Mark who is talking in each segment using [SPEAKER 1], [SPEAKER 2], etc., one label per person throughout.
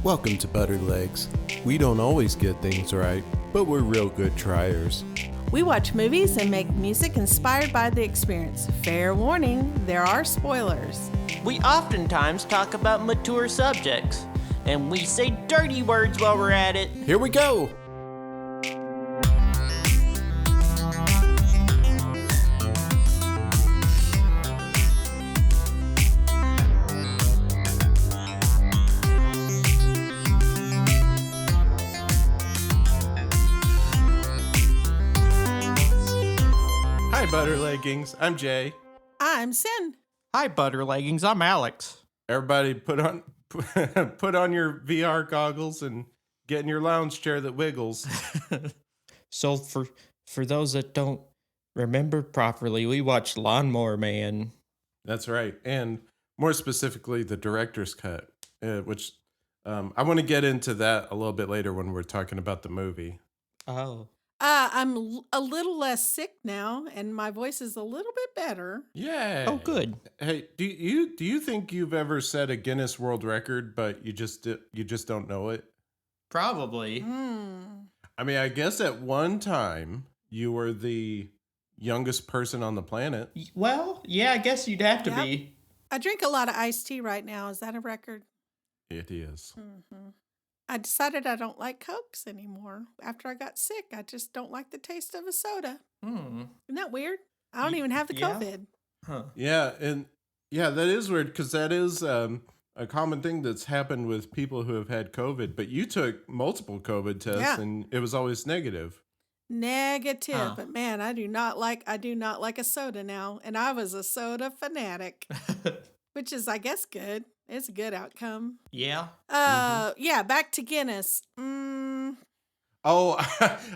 [SPEAKER 1] Welcome to Butterlegs. We don't always get things right, but we're real good triers.
[SPEAKER 2] We watch movies and make music inspired by the experience. Fair warning, there are spoilers.
[SPEAKER 3] We oftentimes talk about mature subjects, and we say dirty words while we're at it.
[SPEAKER 1] Here we go! Hi, Butterleggings. I'm Jay.
[SPEAKER 2] I'm Sin.
[SPEAKER 3] Hi, Butterleggings. I'm Alex.
[SPEAKER 1] Everybody put on your VR goggles and get in your lounge chair that wiggles.
[SPEAKER 4] So for those that don't remember properly, we watched Lawnmower Man.
[SPEAKER 1] That's right. And more specifically, the director's cut, which I want to get into that a little bit later when we're talking about the movie.
[SPEAKER 4] Oh.
[SPEAKER 2] I'm a little less sick now, and my voice is a little bit better.
[SPEAKER 1] Yeah.
[SPEAKER 4] Oh, good.
[SPEAKER 1] Hey, do you think you've ever set a Guinness World Record, but you just don't know it?
[SPEAKER 4] Probably.
[SPEAKER 1] I mean, I guess at one time you were the youngest person on the planet.
[SPEAKER 4] Well, yeah, I guess you'd have to
[SPEAKER 2] Yep.
[SPEAKER 4] be.
[SPEAKER 2] I drink a lot of iced tea right now. Is that a record?
[SPEAKER 1] It is.
[SPEAKER 2] Mm-hmm. I decided I don't like Cokes anymore. After I got sick, I just don't like the taste of a soda. Isn't that weird? I don't even have the
[SPEAKER 4] Yeah.
[SPEAKER 2] COVID.
[SPEAKER 4] Huh.
[SPEAKER 1] Yeah, and yeah, that is weird because that is a common thing that's happened with people who have had COVID. But you took multiple COVID tests,
[SPEAKER 2] Yeah.
[SPEAKER 1] and it was always negative.
[SPEAKER 2] Negative,
[SPEAKER 4] Huh.
[SPEAKER 2] but man, I do not like a soda now, and I was a soda fanatic, which is, I guess, good. It's a good outcome.
[SPEAKER 4] Yeah.
[SPEAKER 2] Yeah, back to Guinness.
[SPEAKER 1] Oh,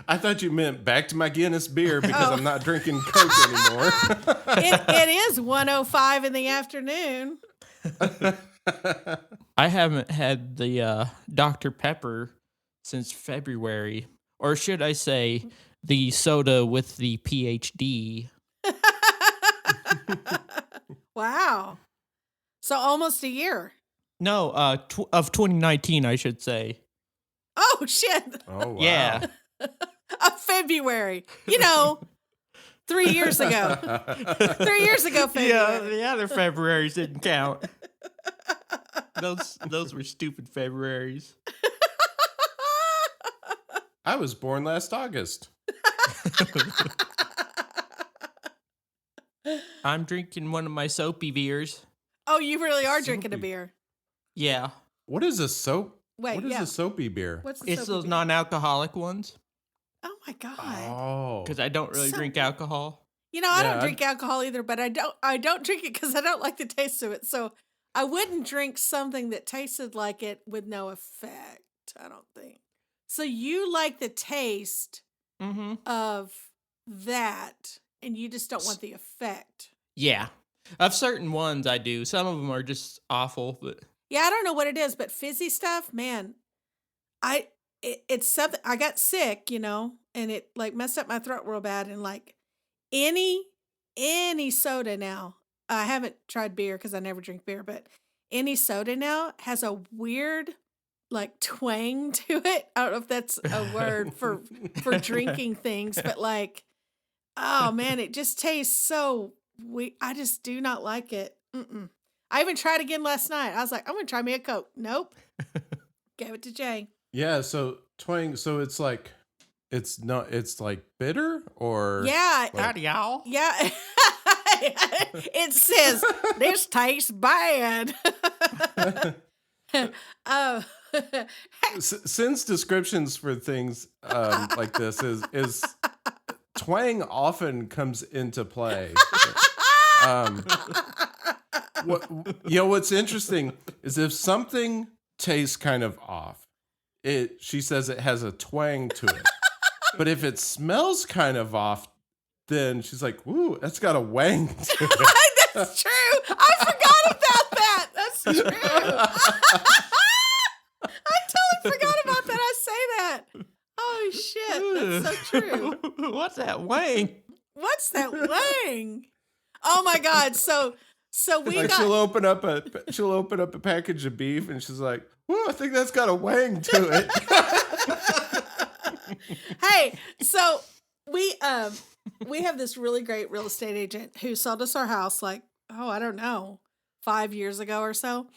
[SPEAKER 1] I thought you meant back to my Guinness beer because
[SPEAKER 2] Oh.
[SPEAKER 1] I'm not drinking Coke anymore.
[SPEAKER 2] It is 1:05 in the afternoon.
[SPEAKER 4] I haven't had the Dr. Pepper since February. Or should I say the soda with the PhD.
[SPEAKER 2] Wow. So almost a year.
[SPEAKER 4] No, of 2019, I should say.
[SPEAKER 2] Oh, shit.
[SPEAKER 1] Oh, wow.
[SPEAKER 4] Yeah.
[SPEAKER 2] February. 3 years ago. 3 years ago, February.
[SPEAKER 4] The other Februarys didn't count. Those were stupid Februarys.
[SPEAKER 1] I was born last August.
[SPEAKER 4] I'm drinking one of my soapy beers.
[SPEAKER 2] Oh, you really are drinking a
[SPEAKER 1] Soapy.
[SPEAKER 2] beer.
[SPEAKER 4] Yeah.
[SPEAKER 1] What is a soap?
[SPEAKER 2] Wait,
[SPEAKER 1] What is
[SPEAKER 2] yeah.
[SPEAKER 1] a soapy beer?
[SPEAKER 2] What's the
[SPEAKER 4] It's
[SPEAKER 2] soapy
[SPEAKER 4] those
[SPEAKER 2] beer?
[SPEAKER 4] non-alcoholic ones
[SPEAKER 2] Oh my god.
[SPEAKER 1] Oh.
[SPEAKER 4] because I don't really drink
[SPEAKER 2] Soapy.
[SPEAKER 4] alcohol.
[SPEAKER 2] I
[SPEAKER 1] Yeah,
[SPEAKER 2] don't drink alcohol either, but I don't drink it because I don't like the taste of it. So I wouldn't drink something that tasted like it with no effect. I don't think. So you like the taste
[SPEAKER 4] Mm-hmm.
[SPEAKER 2] of that, and you just don't want the effect.
[SPEAKER 4] Yeah. Of certain ones I do. Some of them are just awful, but
[SPEAKER 2] Yeah, I don't know what it is, but fizzy stuff, man. It's something. I got sick, and it like messed up my throat real bad. And like any soda now, I haven't tried beer because I never drink beer, but any soda now has a weird like twang to it. I don't know if that's a word for drinking things, but like, oh man, it just tastes so weird. I just do not like it. I even tried again last night. I was like, I'm gonna try me a Coke. Nope. Gave it to Jay.
[SPEAKER 1] Yeah, so twang, so it's like bitter or
[SPEAKER 2] Yeah.
[SPEAKER 1] Like-
[SPEAKER 4] howdy y'all.
[SPEAKER 2] Yeah. It says this tastes bad. Oh.
[SPEAKER 1] Since descriptions for things like this is twang often comes into play. What's interesting is if something tastes kind of off, she says it has a twang to it. But if it smells kind of off, then she's like, "Ooh, that's got a wang to it."
[SPEAKER 2] That's true. I forgot about that. That's true. I totally forgot about that. I say that. Oh shit. That's so true.
[SPEAKER 4] What's that wang?
[SPEAKER 2] What's that wang? Oh my God. So So we
[SPEAKER 1] Like
[SPEAKER 2] got
[SPEAKER 1] she'll open up a package of beef and she's like, "Well, I think that's got a wang to it."
[SPEAKER 2] Hey, so we have this really great real estate agent who sold us our house like, I don't know, 5 years ago or so.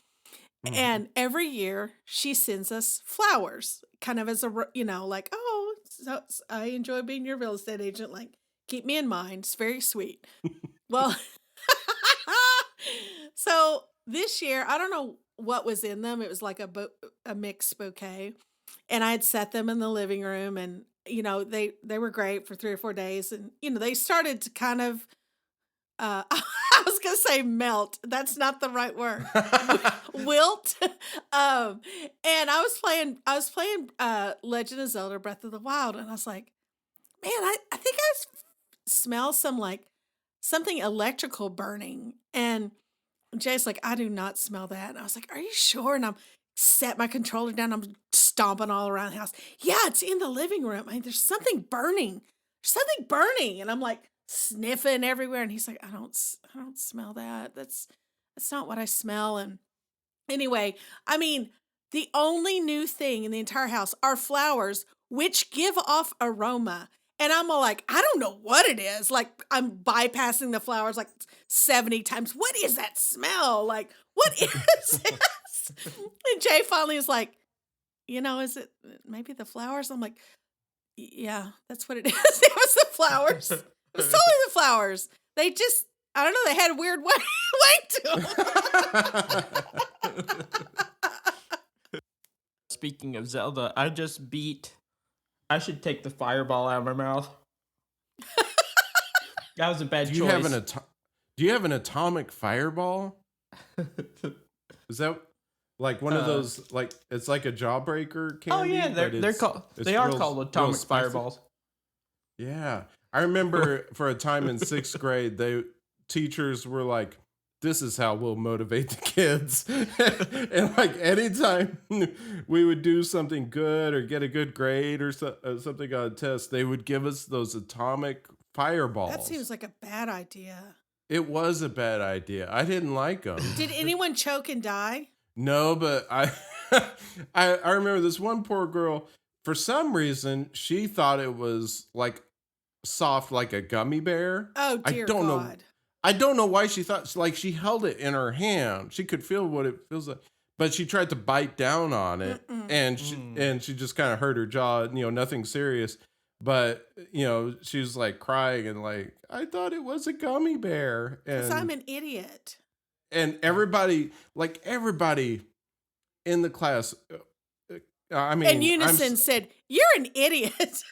[SPEAKER 2] And every year she sends us flowers, kind of as a, like, so I enjoy being your real estate agent. Like, keep me in mind. It's very sweet. Well, so this year, I don't know what was in them. It was like a mixed bouquet. And I had set them in the living room, and, they were great for 3 or 4 days. And, they started to kind of, I was gonna say melt. That's not the right word. Wilt. And I was playing Legend of Zelda: Breath of the Wild, and I was like, man, I think smell some like something electrical burning. And Jay's like, I do not smell that. And I was like, are you sure? And I'm set my controller down. I'm stomping all around the house. Yeah, it's in the living room. I mean, there's something burning. There's something burning. And I'm like sniffing everywhere. And he's like, I don't smell that. That's not what I smell. And anyway, I mean, the only new thing in the entire house are flowers, which give off aroma. And I'm all like, I don't know what it is. Like, I'm bypassing the flowers like 70 times. What is that smell? Like, what is this? And Jay finally is like, is it maybe the flowers? I'm like, yeah, that's what it is. It was the flowers. It was totally the flowers. They just, I don't know, they had a weird way to them.
[SPEAKER 4] Speaking of Zelda, I should take the fireball out of my mouth. That was a bad choice.
[SPEAKER 1] Do you have an atomic fireball? Is that like one of those, like, it's like a jawbreaker candy?
[SPEAKER 4] Oh yeah, they're called atomic fireballs.
[SPEAKER 1] Yeah. I remember for a time in 6th grade, teachers were like, this is how we'll motivate the kids. And like anytime we would do something good or get a good grade or something on a test, they would give us those atomic fireballs.
[SPEAKER 2] That seems like a bad idea.
[SPEAKER 1] It was a bad idea. I didn't like them.
[SPEAKER 2] Did anyone choke and die?
[SPEAKER 1] No, but I remember this one poor girl, for some reason, she thought it was like soft like a gummy bear.
[SPEAKER 2] Oh, dear God.
[SPEAKER 1] I don't know why she thought, like, she held it in her hand. She could feel what it feels like, but she tried to bite down on it, and she just kind of hurt her jaw. Nothing serious, but she was like crying and like, I thought it was a gummy bear.
[SPEAKER 2] Because I'm an idiot.
[SPEAKER 1] And everybody in the class, in
[SPEAKER 2] unison said, "You're an idiot."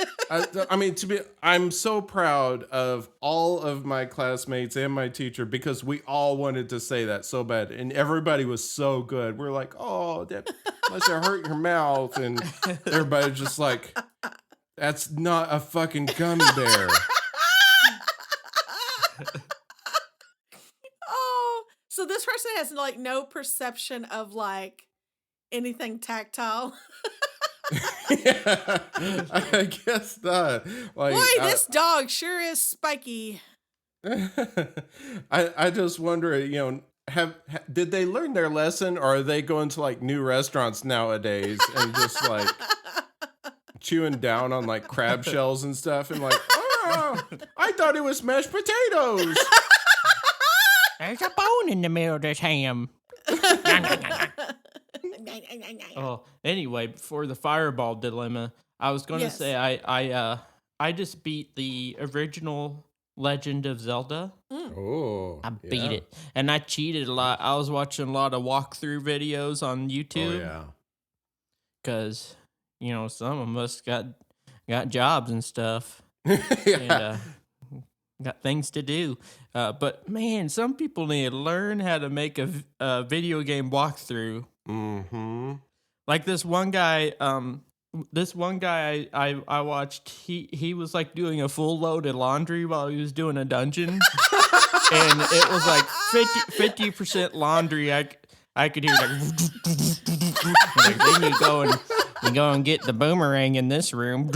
[SPEAKER 1] I'm so proud of all of my classmates and my teacher, because we all wanted to say that so bad, and everybody was so good. We're like, "Oh, that must have hurt your mouth," and everybody just like, "That's not a fucking gummy bear."
[SPEAKER 2] Oh, so this person has like no perception of like anything tactile.
[SPEAKER 1] Yeah, I guess not. Like,
[SPEAKER 2] boy, this dog sure is spiky.
[SPEAKER 1] I just wonder, did they learn their lesson, or are they going to like new restaurants nowadays and just like chewing down on like crab shells and stuff and like, oh, I thought it was mashed potatoes.
[SPEAKER 4] There's a bone in the middle of this ham. Oh, anyway, before the fireball dilemma, I was going to say I just beat the original Legend of Zelda.
[SPEAKER 1] Oh,
[SPEAKER 4] I beat it, and I cheated a lot. I was watching a lot of walkthrough videos on YouTube.
[SPEAKER 1] Oh yeah,
[SPEAKER 4] because some of us got jobs and stuff.
[SPEAKER 1] Yeah.
[SPEAKER 4] And, got things to do. But man, some people need to learn how to make a video game walkthrough.
[SPEAKER 1] Mm-hmm.
[SPEAKER 4] Like this one guy I watched, he was like doing a full load of laundry while he was doing a dungeon. And it was like 50% laundry. I could hear like then you go and get the boomerang in this room.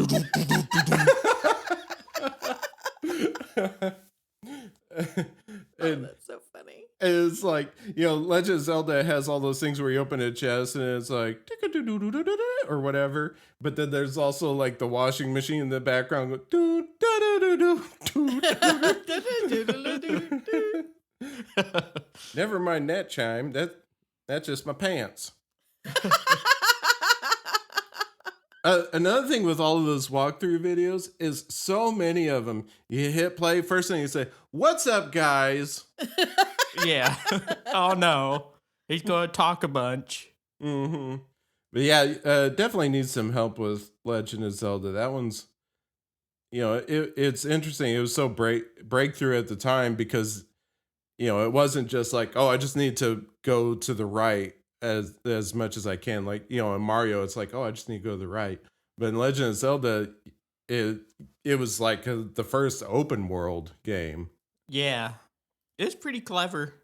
[SPEAKER 2] That's so funny.
[SPEAKER 1] It's like, Legend of Zelda has all those things where you open a chest and it's like, or whatever. But then there's also like the washing machine in the background. Never mind that chime. That's just my pants. Another thing with all of those walkthrough videos is so many of them. You hit play, first thing you say, "What's up, guys?"
[SPEAKER 4] Yeah. Oh no, he's gonna talk a bunch.
[SPEAKER 1] Mm-hmm. But yeah, definitely needs some help with Legend of Zelda. That one's, it's interesting. It was so breakthrough at the time because, it wasn't just like, oh, I just need to go to the right as much as I can. Like, in Mario, it's like, oh, I just need to go to the right. But in Legend of Zelda, it was like the first open world game.
[SPEAKER 4] Yeah, it's pretty clever.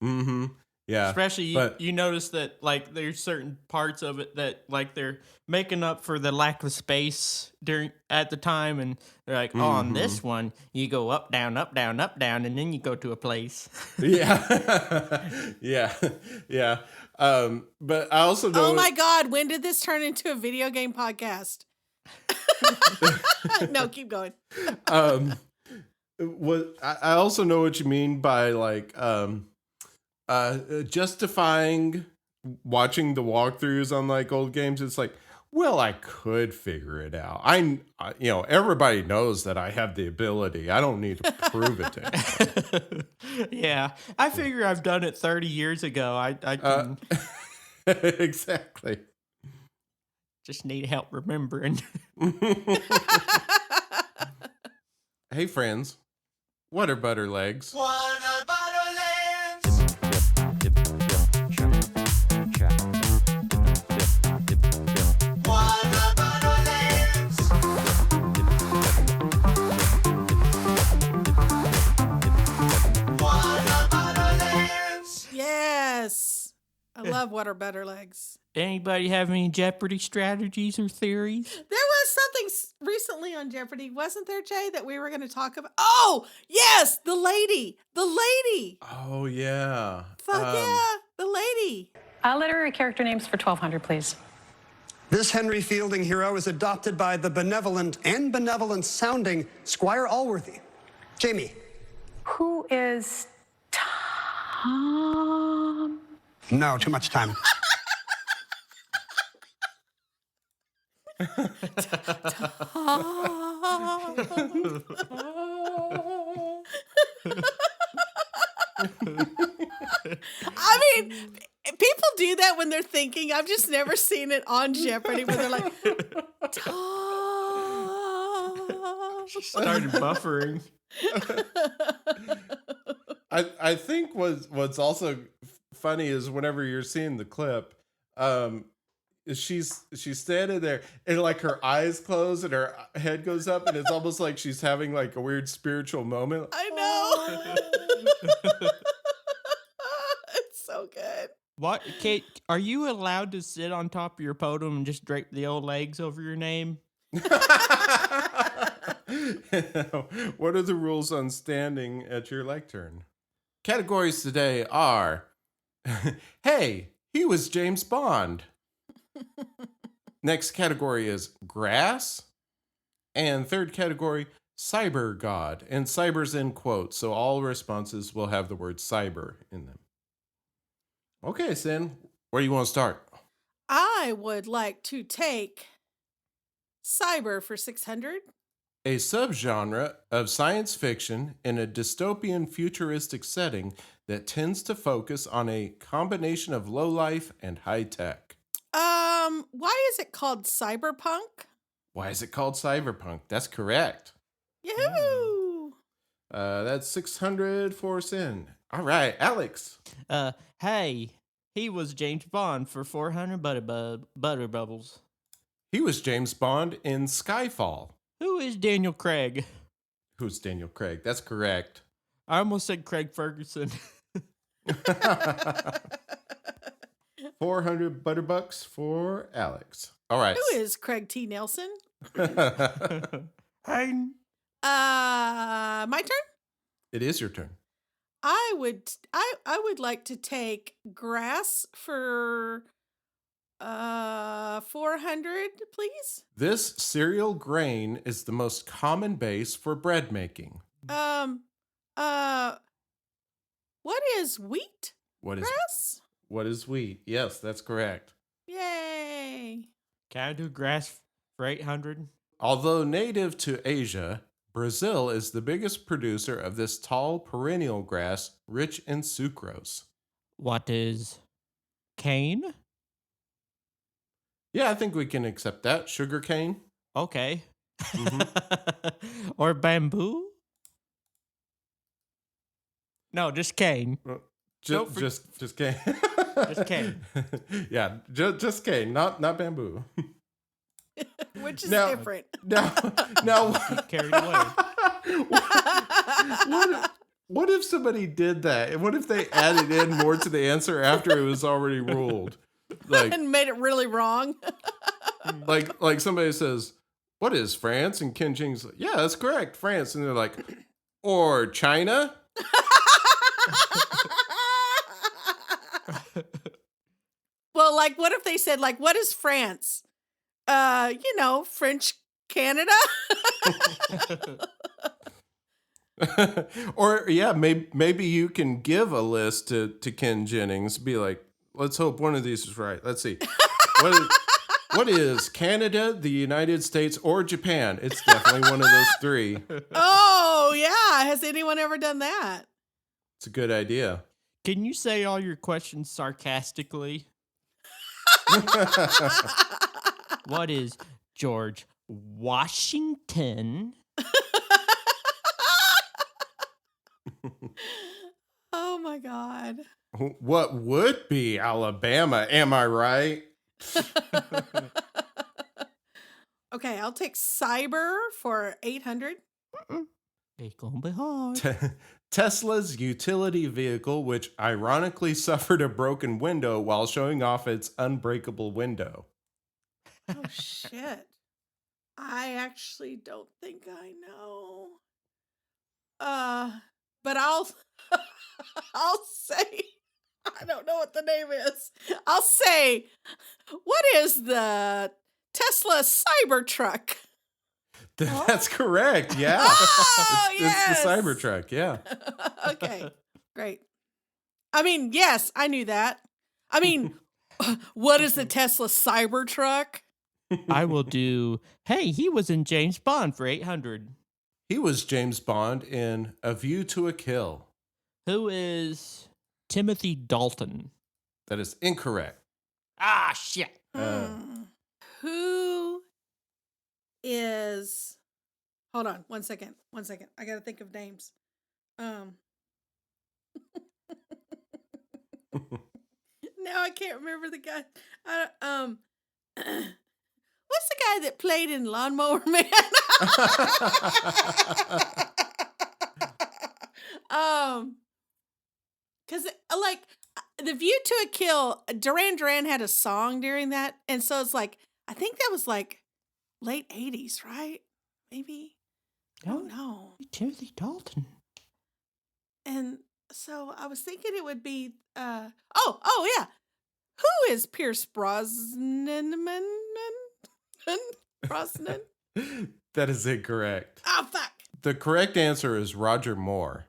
[SPEAKER 1] Mm-hmm. Yeah.
[SPEAKER 4] Especially you notice that like there's certain parts of it that like they're making up for the lack of space at the time, and they're like, oh, on this one you go up, down, and then you go to a place.
[SPEAKER 1] Yeah. Yeah. But I also know.
[SPEAKER 2] Oh my God, when did this turn into a video game podcast? No, keep going.
[SPEAKER 1] What I also know what you mean by like justifying watching the walkthroughs on like old games. It's like, well, I could figure it out. Everybody knows that I have the ability. I don't need to prove it to anyone.
[SPEAKER 4] Yeah, I figure I've done it 30 years ago. I can
[SPEAKER 1] exactly.
[SPEAKER 4] Just need help remembering.
[SPEAKER 1] Hey, friends. What are butterlegs?
[SPEAKER 5] What are butterlegs? What are butterlegs? What are butterlegs?
[SPEAKER 2] Yes. I love What Are Better Legs.
[SPEAKER 4] Anybody have any Jeopardy strategies or theories?
[SPEAKER 2] There was something recently on Jeopardy, wasn't there, Jay, that we were going to talk about? Oh, yes, the lady. The lady.
[SPEAKER 1] Oh, yeah.
[SPEAKER 2] Fuck yeah, the lady.
[SPEAKER 6] Literary character names for 1200, please.
[SPEAKER 7] This Henry Fielding hero is adopted by the benevolent and benevolent-sounding Squire Allworthy. Jamie.
[SPEAKER 6] Who is Tom?
[SPEAKER 7] No, too much time.
[SPEAKER 2] I mean, people do that when they're thinking. I've just never seen it on Jeopardy where they're like, Tom.
[SPEAKER 4] She started buffering.
[SPEAKER 1] I think what's also funny is whenever you're seeing the clip, she's standing there and like her eyes close and her head goes up and it's almost like she's having like a weird spiritual moment.
[SPEAKER 2] I know. It's so good.
[SPEAKER 4] What, Kate? Are you allowed to sit on top of your podium and just drape the old legs over your name?
[SPEAKER 1] What are the rules on standing at your lectern? Categories today are, hey, he was James Bond. Next category is grass. And third category, cyber god. And cyber's in quotes, so all responses will have the word cyber in them. Okay, Sin, where do you want to start?
[SPEAKER 2] I would like to take cyber for 600.
[SPEAKER 1] A subgenre of science fiction in a dystopian futuristic setting that tends to focus on a combination of low life and high tech.
[SPEAKER 2] Why is it called cyberpunk?
[SPEAKER 1] Why is it called cyberpunk? That's correct.
[SPEAKER 2] Yahoo!
[SPEAKER 1] That's 600 for Sin. All right, Alex.
[SPEAKER 4] Hey, he was James Bond for 400 butter bubbles.
[SPEAKER 1] He was James Bond in Skyfall.
[SPEAKER 4] Who is Daniel Craig?
[SPEAKER 1] Who's Daniel Craig? That's correct.
[SPEAKER 4] I almost said Craig Ferguson.
[SPEAKER 1] 400 butterbucks for Alex. All right.
[SPEAKER 2] Who is Craig T. Nelson?
[SPEAKER 4] Hey.
[SPEAKER 2] My turn?
[SPEAKER 1] It is your turn.
[SPEAKER 2] I would like to take grass for 400, please.
[SPEAKER 1] This cereal grain is the most common base for bread making.
[SPEAKER 2] Um what is wheat?
[SPEAKER 1] What is
[SPEAKER 2] Grass?
[SPEAKER 1] what is wheat? Yes, that's correct.
[SPEAKER 2] Yay.
[SPEAKER 4] Can I do grass for 800?
[SPEAKER 1] Although native to Asia, Brazil is the biggest producer of this tall perennial grass rich in sucrose.
[SPEAKER 4] What is cane?
[SPEAKER 1] Yeah, I think we can accept that. Sugarcane.
[SPEAKER 4] Okay.
[SPEAKER 1] Mhm.
[SPEAKER 4] Or bamboo? No, just cane.
[SPEAKER 1] Just,
[SPEAKER 4] for-
[SPEAKER 1] just cane.
[SPEAKER 4] Just cane.
[SPEAKER 1] Yeah, just cane, not bamboo.
[SPEAKER 2] Which is
[SPEAKER 1] Now-
[SPEAKER 2] different.
[SPEAKER 1] Now,
[SPEAKER 4] Carried away.
[SPEAKER 1] what if somebody did that? And what if they added in more to the answer after it was already ruled? Like,
[SPEAKER 2] And made it really wrong.
[SPEAKER 1] like somebody says, "What is France?" And Ken Jing's like, "Yeah, that's correct, France." And they're like, "Or China?"
[SPEAKER 2] Well, like, what if they said, like, what is France? French Canada?
[SPEAKER 1] Or yeah, maybe you can give a list to Ken Jennings. Be like, let's hope one of these is right. Let's see. What is Canada, the United States, or Japan? It's definitely one of those three.
[SPEAKER 2] Oh, yeah. Has anyone ever done that?
[SPEAKER 1] It's a good idea.
[SPEAKER 4] Can you say all your questions sarcastically? What is George Washington?
[SPEAKER 2] Oh, my God.
[SPEAKER 1] What would be Alabama? Am I right?
[SPEAKER 2] Okay, I'll take cyber for 800.
[SPEAKER 4] It's gonna be hard.
[SPEAKER 1] Tesla's utility vehicle, which ironically suffered a broken window while showing off its unbreakable window.
[SPEAKER 2] Oh, shit. I actually don't think I know. But I'll say, I don't know what the name is. I'll say, what is the Tesla Cybertruck?
[SPEAKER 1] That's correct. Yeah.
[SPEAKER 2] Oh,
[SPEAKER 1] It's
[SPEAKER 2] yes.
[SPEAKER 1] the Cybertruck. Yeah.
[SPEAKER 2] Okay, great. I mean, yes, I knew that. I mean, what is the Tesla Cybertruck?
[SPEAKER 4] I will do. Hey, he was in James Bond for 800.
[SPEAKER 1] He was James Bond in A View to a Kill.
[SPEAKER 4] Who is Timothy Dalton?
[SPEAKER 1] That is incorrect.
[SPEAKER 4] Ah, shit.
[SPEAKER 2] Who is? Hold on, 1 second. 1 second. I gotta think of names. Now I can't remember the guy. What's the guy that played in Lawnmower Man? Because like The View to a Kill, Duran Duran had a song during that, and so it's like I think that was like late 80s, right? Maybe. I don't know.
[SPEAKER 4] Timothy Dalton.
[SPEAKER 2] And so I was thinking it would be oh yeah. Who is Pierce Brosnan? Brosnan?
[SPEAKER 1] That is incorrect.
[SPEAKER 2] Oh fuck.
[SPEAKER 1] The correct answer is Roger Moore.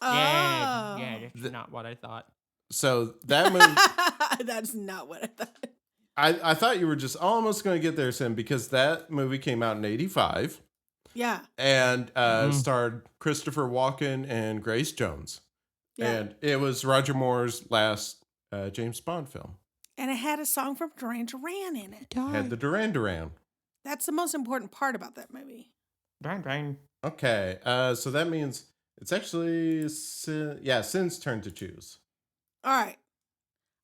[SPEAKER 2] Oh.
[SPEAKER 4] Yeah, that's not what I thought.
[SPEAKER 1] So that movie,
[SPEAKER 2] That's not what I thought.
[SPEAKER 1] I thought you were just almost going to get there, Sim, because that movie came out in 85
[SPEAKER 2] Yeah.
[SPEAKER 1] and starred Christopher Walken and Grace Jones.
[SPEAKER 2] Yeah.
[SPEAKER 1] And it was Roger Moore's last James Bond film.
[SPEAKER 2] And it had a song from Duran Duran in it.
[SPEAKER 1] Had the Duran Duran.
[SPEAKER 2] That's the most important part about that movie.
[SPEAKER 4] Duran.
[SPEAKER 1] Okay, so that means it's actually Sin's turn to choose.
[SPEAKER 2] All right.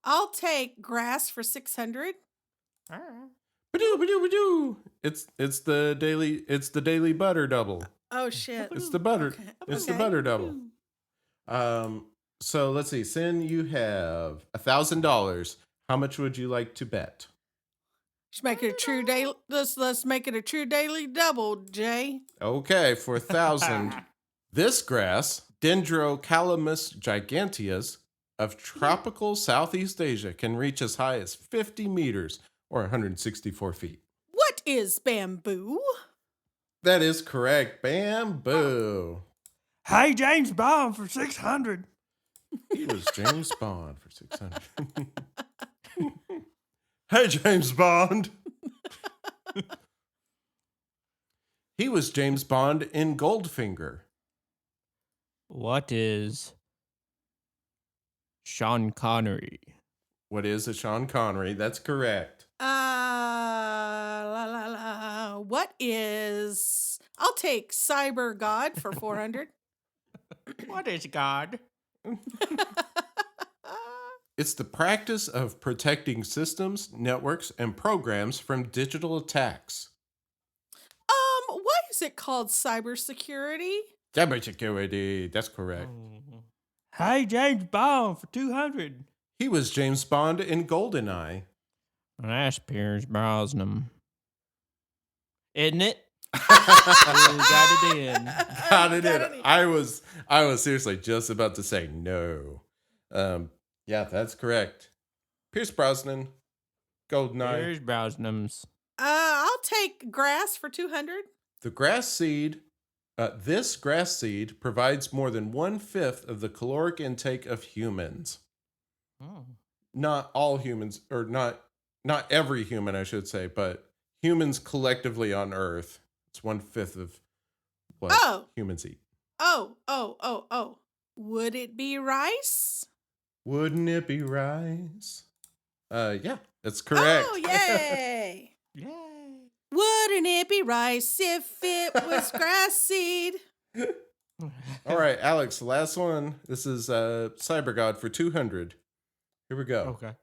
[SPEAKER 2] I'll take grass for 600.
[SPEAKER 1] Badoo, badoo, badoo. It's the daily butter double.
[SPEAKER 2] Oh shit.
[SPEAKER 1] It's the butter.
[SPEAKER 2] Okay.
[SPEAKER 1] It's the
[SPEAKER 2] Okay.
[SPEAKER 1] butter double. So let's see. Sin, you have $1,000. How much would you like to bet?
[SPEAKER 2] Let's make it a true daily. Let's make it a true daily double, Jay.
[SPEAKER 1] Okay, for 1,000. This grass Dendrocalamus giganteus of tropical Southeast Asia can reach as high as 50 meters or 164 feet.
[SPEAKER 2] What is bamboo?
[SPEAKER 1] That is correct. Bamboo.
[SPEAKER 4] Hey, James Bond for 600.
[SPEAKER 1] He was James Bond for 600. Hey, James Bond. He was James Bond in Goldfinger.
[SPEAKER 4] What is Sean Connery?
[SPEAKER 1] What is a Sean Connery? That's correct.
[SPEAKER 2] What is... I'll take Cyber God for 400.
[SPEAKER 4] What is God?
[SPEAKER 1] It's the practice of protecting systems, networks, and programs from digital attacks.
[SPEAKER 2] Why is it called cybersecurity?
[SPEAKER 1] Cybersecurity. That's correct.
[SPEAKER 4] Hey, James Bond for 200.
[SPEAKER 1] He was James Bond in Goldeneye.
[SPEAKER 4] That's Pierce Brosnan. Isn't it? Got it in.
[SPEAKER 1] Got it in. I was seriously just about to say no. Yeah, that's correct. Pierce Brosnan, Goldeneye.
[SPEAKER 4] Pierce Brosnan's.
[SPEAKER 2] I'll take grass for 200.
[SPEAKER 1] The grass seed. This grass seed provides more than 1/5 of the caloric intake of humans.
[SPEAKER 4] Oh.
[SPEAKER 1] Not all humans, or not every human, I should say, but humans collectively on Earth. It's 1/5 of what humans eat.
[SPEAKER 2] Oh. Would it be rice?
[SPEAKER 1] Wouldn't it be rice? Yeah, that's correct.
[SPEAKER 2] Oh, yay.
[SPEAKER 4] Yay.
[SPEAKER 2] Wouldn't it be rice if it was grass seed?
[SPEAKER 1] All right, Alex, the last one. This is Cyber God for 200. Here we go.
[SPEAKER 4] Okay.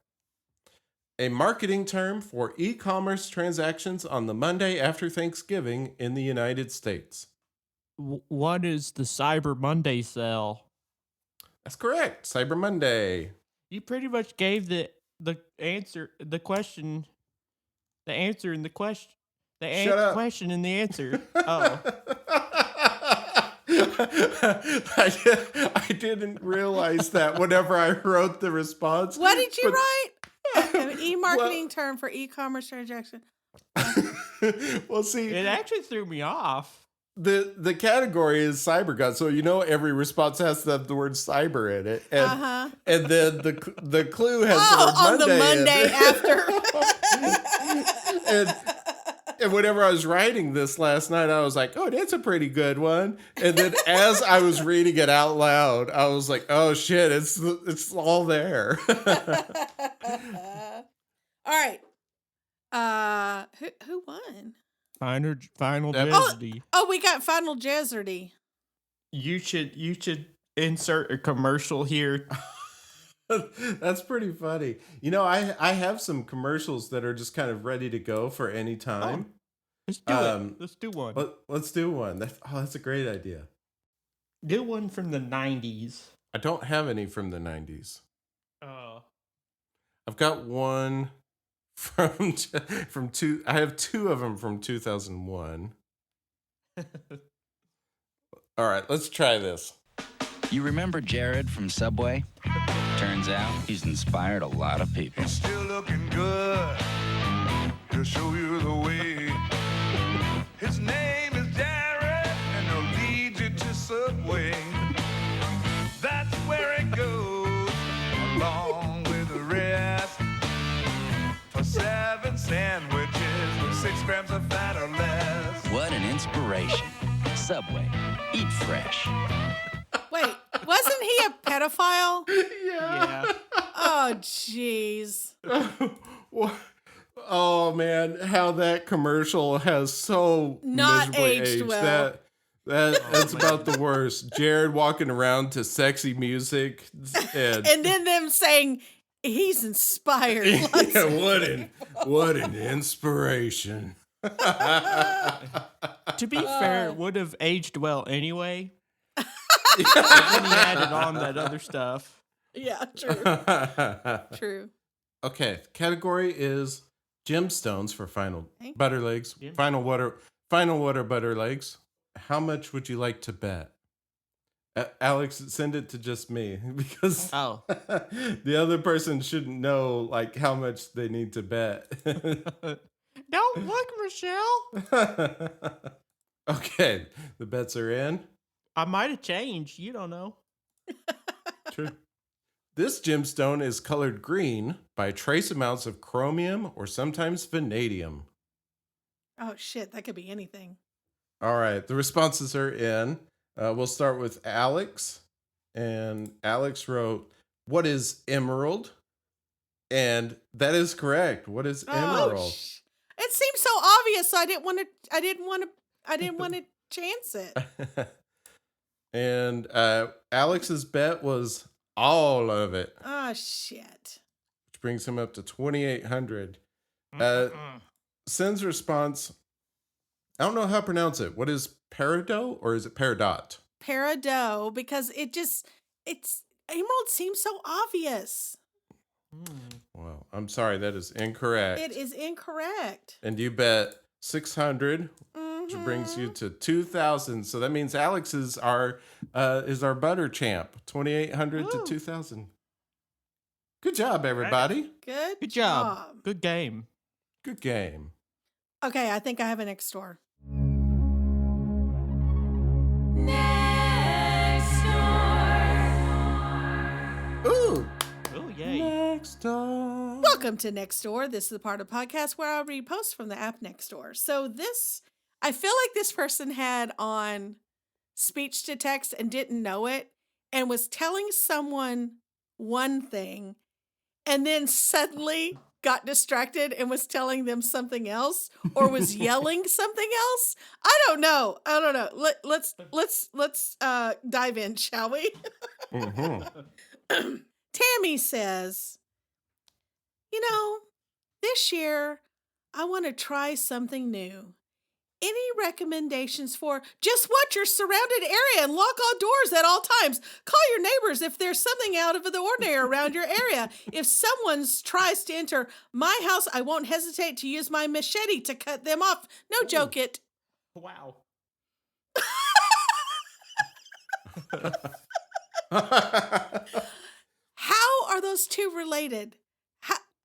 [SPEAKER 1] A marketing term for e-commerce transactions on the Monday after Thanksgiving in the United States.
[SPEAKER 4] What is the Cyber Monday sale?
[SPEAKER 1] That's correct. Cyber Monday.
[SPEAKER 4] You pretty much gave the answer, the question, the answer in the question,
[SPEAKER 1] Shut up.
[SPEAKER 4] question in the answer. Oh.
[SPEAKER 1] I didn't realize that whenever I wrote the response.
[SPEAKER 2] What did you write? An e-marketing term for e-commerce transaction.
[SPEAKER 1] Well, see,
[SPEAKER 4] It actually threw me off.
[SPEAKER 1] the category is cyber god, so every response has to have the word cyber in it, and and then the clue has the word
[SPEAKER 2] on
[SPEAKER 1] Monday
[SPEAKER 2] the Monday
[SPEAKER 1] after. And whenever I was writing this last night, I was like, "Oh, that's a pretty good one." And then as I was reading it out loud, I was like, "Oh shit, it's all there."
[SPEAKER 2] All right. Who won?
[SPEAKER 4] Final
[SPEAKER 1] Yep.
[SPEAKER 4] Jeopardy.
[SPEAKER 2] Oh, we got Final Jeopardy.
[SPEAKER 4] You should insert a commercial here.
[SPEAKER 1] That's pretty funny. I have some commercials that are just kind of ready to go for any time.
[SPEAKER 4] Let's do it. Let's do one.
[SPEAKER 1] Let's do one. That's a great idea.
[SPEAKER 4] Do one from the 90s.
[SPEAKER 1] I don't have any from the 90s.
[SPEAKER 4] Oh.
[SPEAKER 1] I've got one from two. I have two of them from 2001. All right, let's try this.
[SPEAKER 8] You remember Jared from Subway? Turns out he's inspired a lot of people.
[SPEAKER 5] Still looking good to show you the way. His name is Jared, and he'll lead you to Subway. That's where it goes, along with the rest. For 7 sandwiches with 6 grams of fat or less.
[SPEAKER 8] What an inspiration. Subway. Eat fresh.
[SPEAKER 2] Wait, wasn't he a pedophile?
[SPEAKER 4] Yeah.
[SPEAKER 2] Oh, jeez.
[SPEAKER 1] Oh man, how that commercial has so
[SPEAKER 2] Not
[SPEAKER 1] miserably
[SPEAKER 2] aged
[SPEAKER 1] aged.
[SPEAKER 2] well.
[SPEAKER 1] That's about the worst. Jared walking around to sexy music and
[SPEAKER 2] And then them saying he's inspired. lots
[SPEAKER 1] yeah,
[SPEAKER 2] of
[SPEAKER 1] what an inspiration.
[SPEAKER 4] To be fair, it would have aged well anyway. But then he added on that other stuff.
[SPEAKER 2] Yeah, true. True.
[SPEAKER 1] Okay, category is gemstones for final
[SPEAKER 2] Okay.
[SPEAKER 1] butterlegs. Final water butterlegs. How much would you like to bet? Alex, send it to just me because
[SPEAKER 4] Oh.
[SPEAKER 1] the other person shouldn't know like how much they need to bet.
[SPEAKER 4] Don't look, Michelle.
[SPEAKER 1] Okay, the bets are in.
[SPEAKER 4] I might have changed. You don't know.
[SPEAKER 1] True. This gemstone is colored green by trace amounts of chromium or sometimes vanadium.
[SPEAKER 2] Oh shit, that could be anything.
[SPEAKER 1] All right, the responses are in. We'll start with Alex. And Alex wrote, "What is emerald?" And that is correct. What is emerald?
[SPEAKER 2] It seems so obvious, so I didn't want to chance it.
[SPEAKER 1] And Alex's bet was all of it,
[SPEAKER 2] Oh shit.
[SPEAKER 1] which brings him up to 2,800. Sin's response, I don't know how to pronounce it. What is peridot or is it peridot?
[SPEAKER 2] Peridot, because it's emerald seems so obvious.
[SPEAKER 1] Well, I'm sorry, that is incorrect.
[SPEAKER 2] It is incorrect.
[SPEAKER 1] And you bet 600, which brings you to 2,000. So that means Alex is our butter champ. 2,800 to 2,000. Good job, everybody.
[SPEAKER 2] Good
[SPEAKER 4] job. Good game.
[SPEAKER 1] Good game.
[SPEAKER 2] Okay, I think I have a next door.
[SPEAKER 1] Ooh.
[SPEAKER 4] Oh, yay.
[SPEAKER 1] Next door.
[SPEAKER 2] Welcome to Next Door. This is the part of the podcast where I'll read posts from the app Next Door. So I feel like this person had on speech to text and didn't know it and was telling someone one thing and then suddenly got distracted and was telling them something else or was yelling something else. I don't know. Let's dive in, shall we? Tammy says, this year I want to try something new. Any recommendations for just watch your surrounded area and lock all doors at all times? Call your neighbors if there's something out of the ordinary around your area. If someone tries to enter my house, I won't hesitate to use my machete to cut them off. No joke it.
[SPEAKER 4] Wow.
[SPEAKER 2] How are those two related?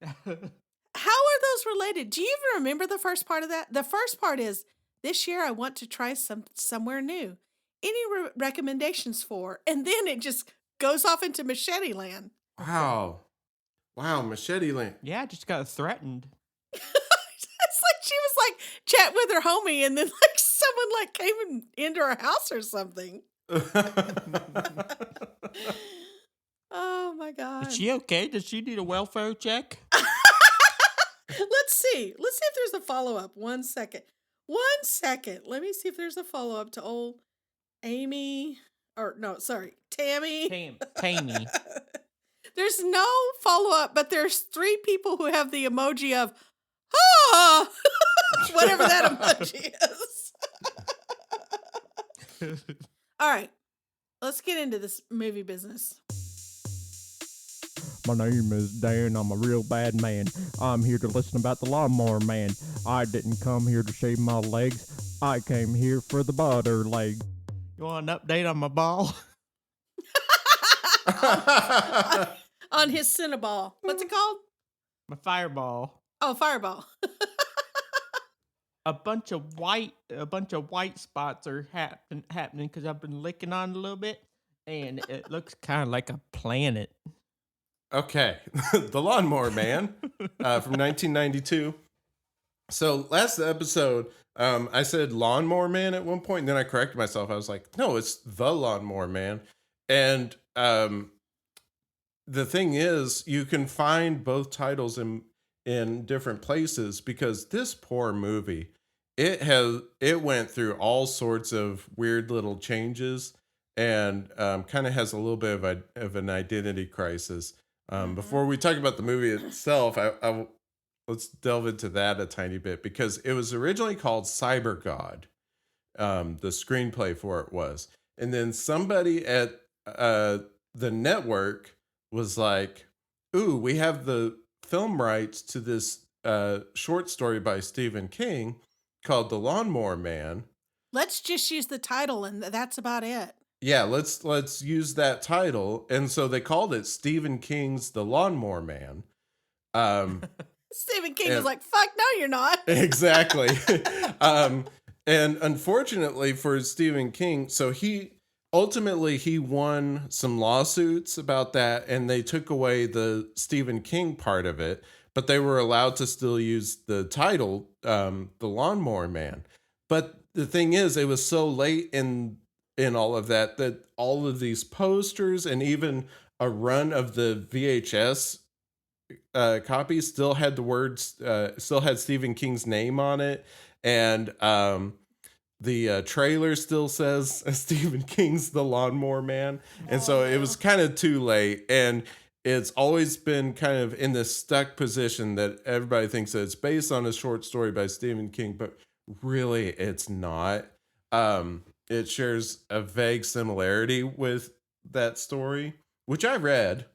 [SPEAKER 2] How are those related? Do you even remember the first part of that? The first part is, this year I want to try somewhere new. Any recommendations for? And then it just goes off into machete land.
[SPEAKER 1] Wow, machete land.
[SPEAKER 4] Yeah, I just got threatened.
[SPEAKER 2] It's like she was like chatting with her homie and then like someone like came into her house or something. Oh my God.
[SPEAKER 4] Is she okay? Does she need a welfare check?
[SPEAKER 2] Let's see if there's a follow-up. 1 second. Let me see if there's a follow-up to old Tammy.
[SPEAKER 4] Tammy.
[SPEAKER 2] There's no follow-up, but there's 3 people who have the emoji of, whatever that emoji is. All right, let's get into this movie business.
[SPEAKER 4] My name is Dan. I'm a real bad man. I'm here to listen about the Lawnmower Man. I didn't come here to shave my legs. I came here for the butter leg. You want an update on my ball?
[SPEAKER 2] On his Cinnaball. What's it called?
[SPEAKER 4] My fireball.
[SPEAKER 2] Oh, Fireball.
[SPEAKER 4] A bunch of white spots are happening because I've been licking on it a little bit, and it looks kind of like a planet.
[SPEAKER 1] Okay, The Lawnmower Man from 1992. So last episode, I said Lawnmower Man at one point, and then I corrected myself. I was like, no, it's The Lawnmower Man. And the thing is, you can find both titles in different places because this poor movie, it went through all sorts of weird little changes and kind of has a little bit of an identity crisis. Before we talk about the movie itself, let's delve into that a tiny bit because it was originally called Cyber God. The screenplay for it was, and then somebody at the network was like, "Ooh, we have the film rights to this short story by Stephen King called The Lawnmower Man.
[SPEAKER 2] Let's just use the title and that's about it."
[SPEAKER 1] yeah, let's use that title. And so they called it Stephen King's The Lawnmower Man.
[SPEAKER 2] Stephen King
[SPEAKER 1] And-
[SPEAKER 2] was like, fuck, no, you're not.
[SPEAKER 1] Exactly. um, and unfortunately for Stephen King, so he won some lawsuits about that, and they took away the Stephen King part of it, but they were allowed to still use the title, The Lawnmower Man. But the thing is, it was so late in all of that all of these posters and even a run of the VHS copy still had the words, still had Stephen King's name on it, and the trailer still says Stephen King's The Lawnmower Man, and so it was kind of too late, and it's always been kind of in this stuck position that everybody thinks that it's based on a short story by Stephen King, but really it's not. It shares a vague similarity with that story, which I read.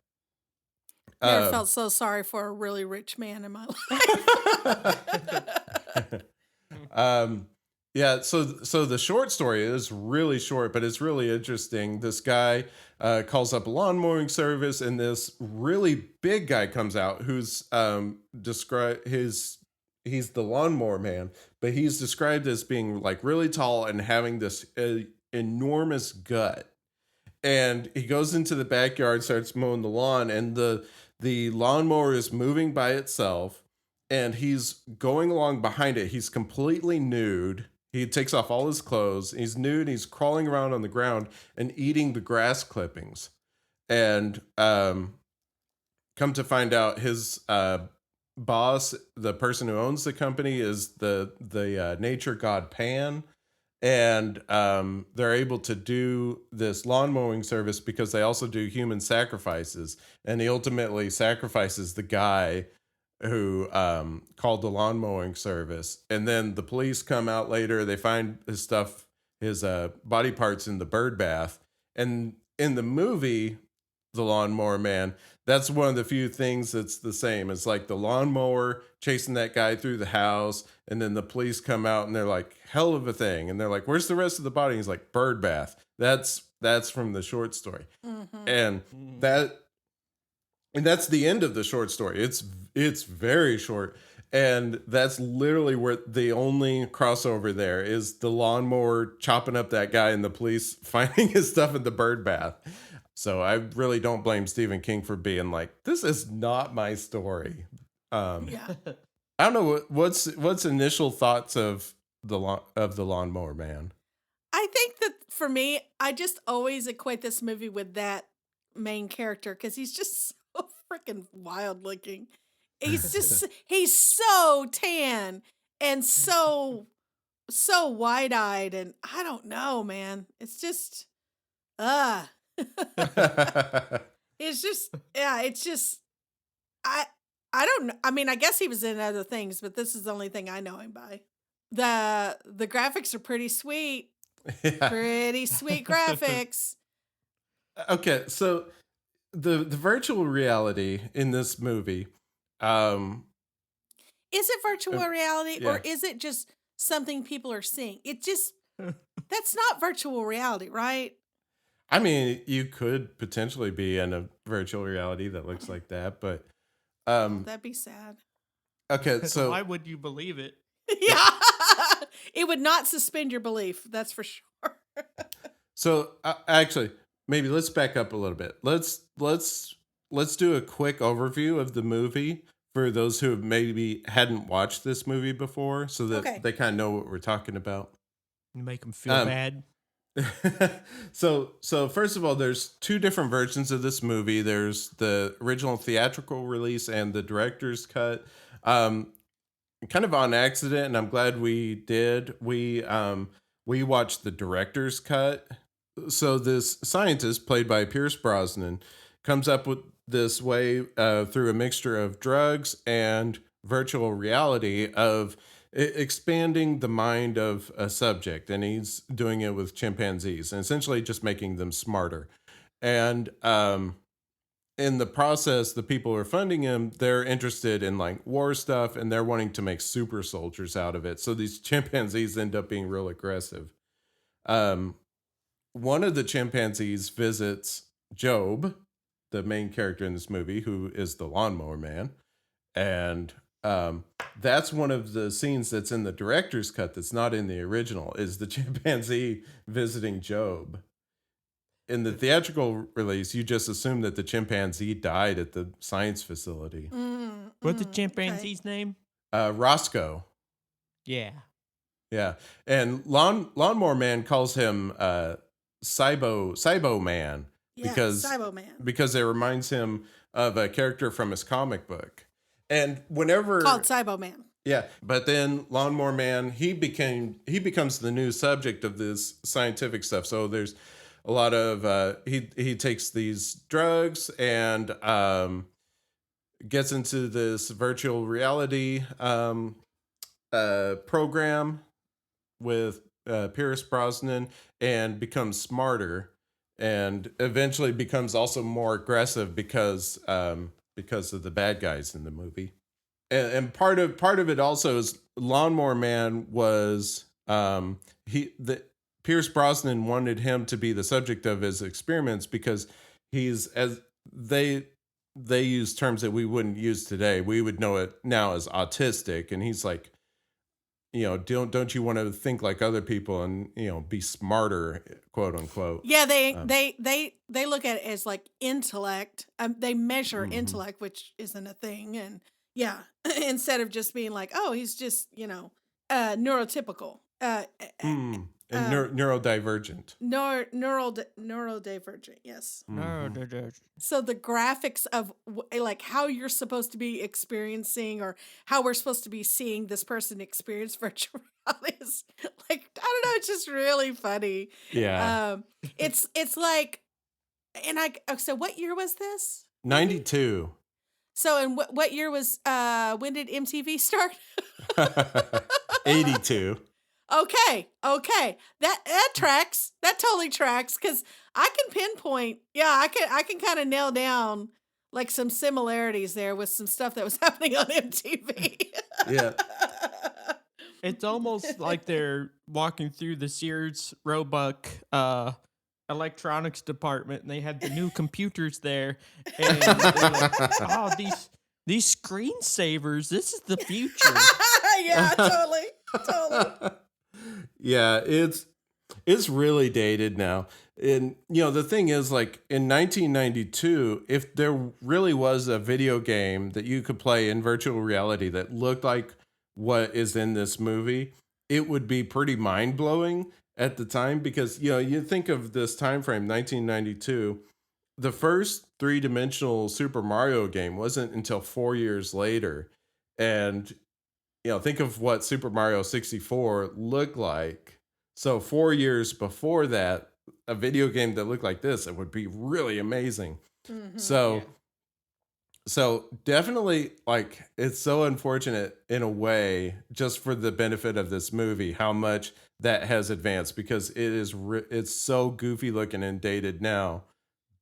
[SPEAKER 2] Never felt so sorry for a really rich man in my life.
[SPEAKER 1] Yeah, so the short story is really short, but it's really interesting. This guy calls up a lawn mowing service, and this really big guy comes out who's he's the lawnmower man, but he's described as being like really tall and having this enormous gut. And he goes into the backyard, starts mowing the lawn, and the lawnmower is moving by itself, and he's going along behind it. He's completely nude. He takes off all his clothes. He's nude. He's crawling around on the ground and eating the grass clippings. And come to find out, his boss, the person who owns the company, is the nature god Pan. And they're able to do this lawn mowing service because they also do human sacrifices. And he ultimately sacrifices the guy who called the lawn mowing service. And then the police come out later. They find his stuff, his body parts in the bird bath. And in the movie, The Lawnmower Man, that's one of the few things that's the same. It's like the lawnmower chasing that guy through the house, and then the police come out and they're like, hell of a thing. And they're like, where's the rest of the body? He's like, bird bath. That's from the short story.
[SPEAKER 2] Mm-hmm.
[SPEAKER 1] And that's the end of the short story. It's very short. And that's literally where the only crossover there is the lawnmower chopping up that guy and the police finding his stuff in the bird bath. So I really don't blame Stephen King for being like, this is not my story.
[SPEAKER 2] Yeah.
[SPEAKER 1] I don't know what's initial thoughts of the Lawnmower Man.
[SPEAKER 2] I think that for me, I just always equate this movie with that main character because he's just so freaking wild looking. He's just he's so tan and so wide eyed, and I don't know, man. It's just it's just I don't know. I mean, I guess he was in other things, but this is the only thing I know him by. The graphics are pretty sweet.
[SPEAKER 1] Yeah.
[SPEAKER 2] Pretty sweet graphics.
[SPEAKER 1] Okay, so the virtual reality in this movie,
[SPEAKER 2] Is it virtual reality
[SPEAKER 1] yeah.
[SPEAKER 2] or is it just something people are seeing? It just that's not virtual reality, right?
[SPEAKER 1] I mean, you could potentially be in a virtual reality that looks like that, but
[SPEAKER 2] That'd be sad.
[SPEAKER 1] okay, so
[SPEAKER 4] Why would you believe it?
[SPEAKER 2] Yeah. It would not suspend your belief, that's for sure.
[SPEAKER 1] So actually, maybe let's back up a little bit. Let's do a quick overview of the movie for those who maybe hadn't watched this movie before, so that they kind of know what we're talking about.
[SPEAKER 4] You make them feel bad.
[SPEAKER 1] So first of all, there's two different versions of this movie. There's the original theatrical release and the director's cut. Kind of on accident, and I'm glad we did. We watched the director's cut. So this scientist, played by Pierce Brosnan, comes up with this way through a mixture of drugs and virtual reality of expanding the mind of a subject, and he's doing it with chimpanzees and essentially just making them smarter. And in the process, the people who are funding him, they're interested in like war stuff, and they're wanting to make super soldiers out of it. So these chimpanzees end up being real aggressive. one of the chimpanzees visits Job, the main character in this movie, who is the Lawnmower Man. And that's one of the scenes that's in the director's cut that's not in the original, is the chimpanzee visiting Job. In the theatrical release, you just assume that the chimpanzee died at the science facility.
[SPEAKER 4] What's the chimpanzee's name?
[SPEAKER 1] Roscoe.
[SPEAKER 4] Yeah.
[SPEAKER 1] Yeah. And Lawnmower Man calls him Cybo Man.
[SPEAKER 2] Yeah,
[SPEAKER 1] because
[SPEAKER 2] Cybo Man.
[SPEAKER 1] Because it reminds him of a character from his comic book. And whenever
[SPEAKER 2] Called Cybo Man.
[SPEAKER 1] Yeah, but then Lawnmower Man, he becomes the new subject of this scientific stuff. So there's a lot of he takes these drugs and gets into this virtual reality program with Pierce Brosnan and becomes smarter, and eventually becomes also more aggressive because of the bad guys in the movie. And part of it also is Lawnmower Man was Pierce Brosnan wanted him to be the subject of his experiments because he's, as they use terms that we wouldn't use today. We would know it now as autistic, and he's like, don't you want to think like other people and be smarter, quote unquote.
[SPEAKER 2] Yeah, they look at it as like intellect. They measure intellect, which isn't a thing, and yeah, instead of just being like, oh, he's just neurotypical.
[SPEAKER 1] Neurodivergent.
[SPEAKER 2] Neurodivergent, yes. So the graphics of like how you're supposed to be experiencing, or how we're supposed to be seeing this person experience virtual reality is like, I don't know, it's just really funny.
[SPEAKER 1] Yeah.
[SPEAKER 2] It's like, and so what year was this?
[SPEAKER 1] 92.
[SPEAKER 2] So, and what year was, when did MTV start?
[SPEAKER 1] 82.
[SPEAKER 2] Okay. That tracks. That totally tracks, because I can pinpoint. Yeah, I can kind of nail down like some similarities there with some stuff that was happening on MTV.
[SPEAKER 1] Yeah.
[SPEAKER 4] It's almost like they're walking through the Sears Roebuck electronics department, and they had the new computers there, and they're like, oh, these screensavers, this is the future.
[SPEAKER 2] Yeah, totally.
[SPEAKER 1] Yeah, it's really dated now. And the thing is, like, in 1992, if there really was a video game that you could play in virtual reality that looked like what is in this movie, it would be pretty mind-blowing at the time, because you think of this time frame, 1992, the first three-dimensional Super Mario game wasn't until 4 years later. And think of what Super Mario 64 looked like. So 4 years before that, a video game that looked like this, it would be really amazing. So definitely, like, it's so unfortunate in a way, just for the benefit of this movie, how much that has advanced, because it's so goofy looking and dated now,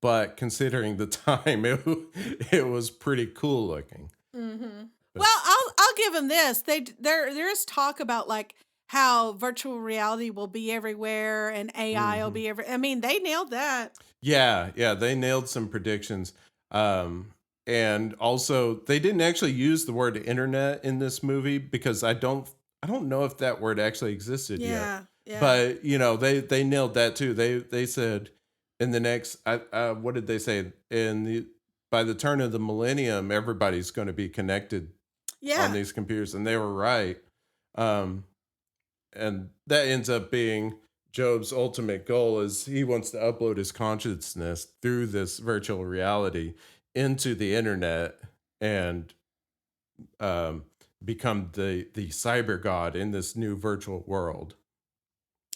[SPEAKER 1] but considering the time, it was pretty cool looking.
[SPEAKER 2] Well, I'll give them this. There is talk about like how virtual reality will be everywhere and AI will be everywhere. I mean, they nailed that. Yeah,
[SPEAKER 1] they nailed some predictions. And also, they didn't actually use the word internet in this movie, because I don't know if that word actually existed yet.
[SPEAKER 2] Yeah.
[SPEAKER 1] But they nailed that too. They said in the next what did they say? By the turn of the millennium, everybody's going to be connected on these computers, and they were right. And that ends up being Job's ultimate goal, is he wants to upload his consciousness through this virtual reality into the internet and become the cyber god in this new virtual world.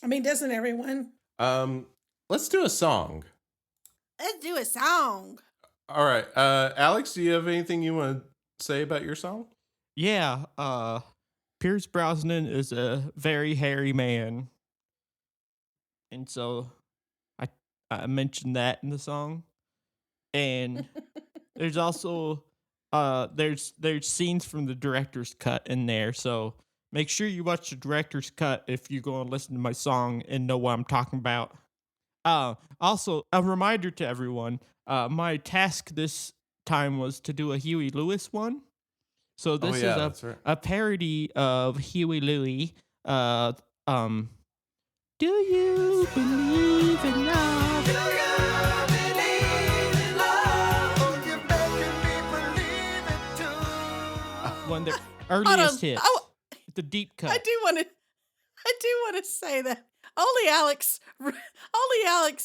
[SPEAKER 2] I mean, doesn't everyone?
[SPEAKER 1] Let's do a song.
[SPEAKER 2] Let's do a song.
[SPEAKER 1] All right. Alex, do you have anything you want to say about your song?
[SPEAKER 4] Yeah. Pierce Brosnan is a very hairy man. And so I mentioned that in the song. And there's also there's scenes from the director's cut in there. So make sure you watch the director's cut if you go and listen to my song and know what I'm talking about. Also, a reminder to everyone, my task this time was to do a Huey Lewis one. So this
[SPEAKER 1] yeah,
[SPEAKER 4] is
[SPEAKER 1] that's right.
[SPEAKER 4] a parody of Huey Louie. Do you believe in love? One of their earliest hits.
[SPEAKER 2] Oh,
[SPEAKER 4] The deep cut.
[SPEAKER 2] I do want to say that only Alex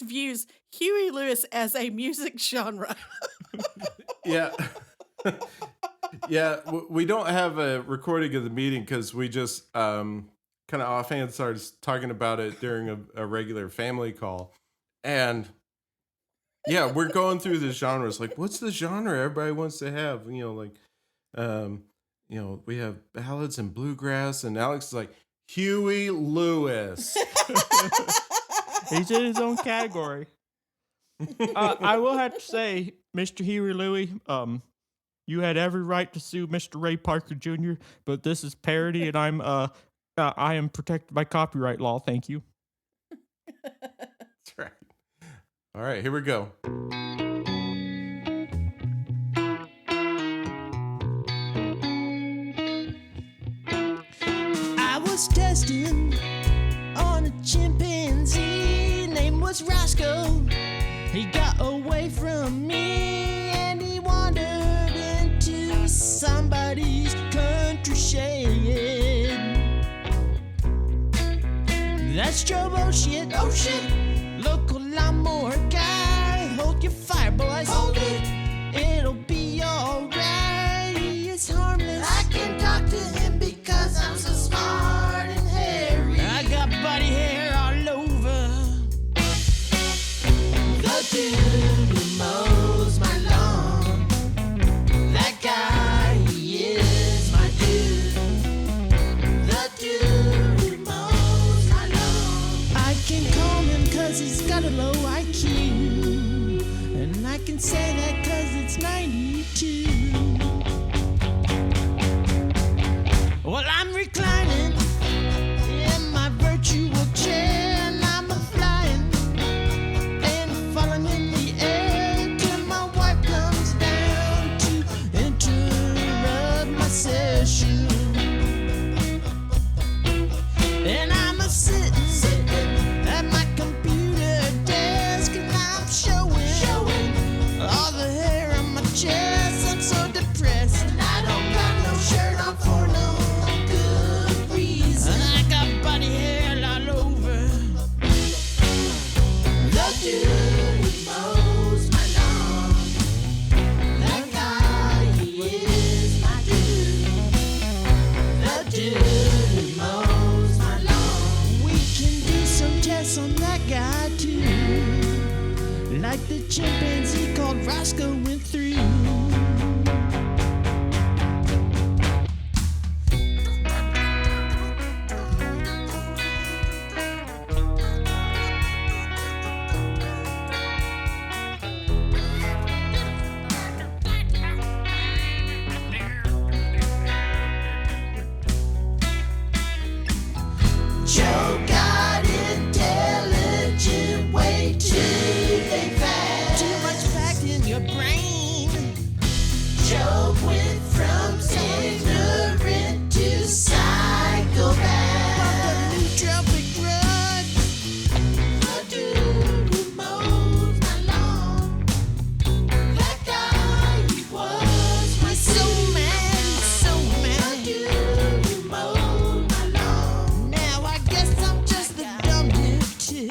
[SPEAKER 2] views Huey Lewis as a music genre.
[SPEAKER 1] Yeah. Yeah, we don't have a recording of the meeting because we just kind of offhand started talking about it during a regular family call. And yeah, we're going through the genres. Like, what's the genre everybody wants to have? We have ballads and bluegrass. And Alex is like, Huey Lewis.
[SPEAKER 4] He's in his own category. I will have to say, Mr. Huey Louie, you had every right to sue Mr. Ray Parker Jr., but this is parody, and I am protected by copyright law. Thank you.
[SPEAKER 1] That's right. All right, here we go.
[SPEAKER 3] I was testing on a chimpanzee. Name was Roscoe. He got away from me and he wandered into somebody's country shed. That's Joe bullshit. Oh shit. Local lawnmower guy. Hold your fire, boys. Hold it. It'll be alright. He is harmless. I can talk to him because I'm so smart and hairy. I got body hair all over. The dude who mows my lawn. That guy, he is my dude. The dude who mows my lawn. I can call him cause he's got a low IQ. And I can say that cause it's 92. Well, I'm reclining in my virtual chair, and I'm flying and falling in the air till my wife comes down to interrupt my session. And I'm sitting at my computer desk, and I'm showing all the hair on my chest. I'm so depressed, and I don't got no shirt on for no good reason. I got body hair all over. The dude who mows my lawn. That guy, he is my dude. The dude who mows my lawn. We can do some tests on that guy too, like the chimpanzee called Roscoe went through. Joe got intelligent way too fast. Too much packed in your brain. Joe went from ignorant to psychopath. Bumped a nootropic drug. The dude who mows my lawn. That guy, he was my so mad. The dude who mowed my lawn. Now I guess I'm just a dumb dude too.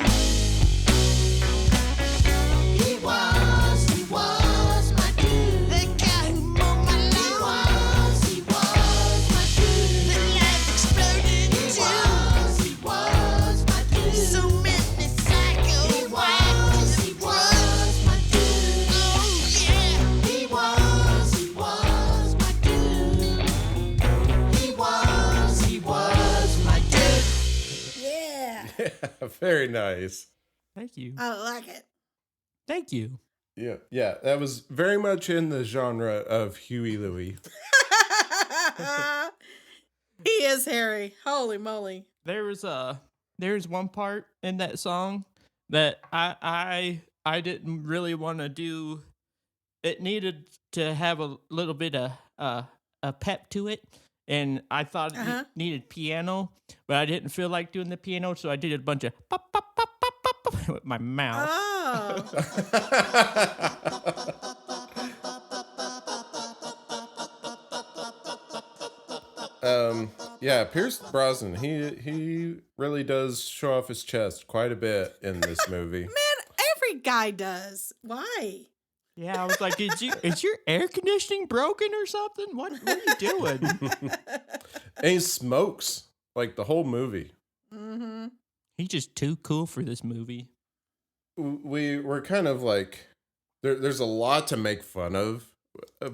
[SPEAKER 3] He was my dude. The guy who mowed my lawn. He was my dude. The life exploded too. He was my dude. So many psychopaths. He was my dude. Oh yeah. He was my dude. He was my dude.
[SPEAKER 2] Yeah,
[SPEAKER 1] Very nice.
[SPEAKER 4] Thank you.
[SPEAKER 2] I like it.
[SPEAKER 4] Thank you.
[SPEAKER 1] Yeah, that was very much in the genre of Huey Louie.
[SPEAKER 2] He is hairy. Holy moly.
[SPEAKER 4] There's one part in that song that I didn't really want to do. It needed to have a little bit of a pep to it, and I thought it needed piano, but I didn't feel like doing the piano, so I did a bunch of pop pop pop pop pop, pop with my mouth.
[SPEAKER 2] Oh.
[SPEAKER 1] Yeah, Pierce Brosnan, he really does show off his chest quite a bit in this movie.
[SPEAKER 2] Man, every guy does. Why?
[SPEAKER 4] Yeah, I was like, is your air conditioning broken or something? What are you doing?
[SPEAKER 1] And he smokes like the whole movie.
[SPEAKER 2] Mm-hmm.
[SPEAKER 4] He's just too cool for this movie.
[SPEAKER 1] We're kind of like there's a lot to make fun of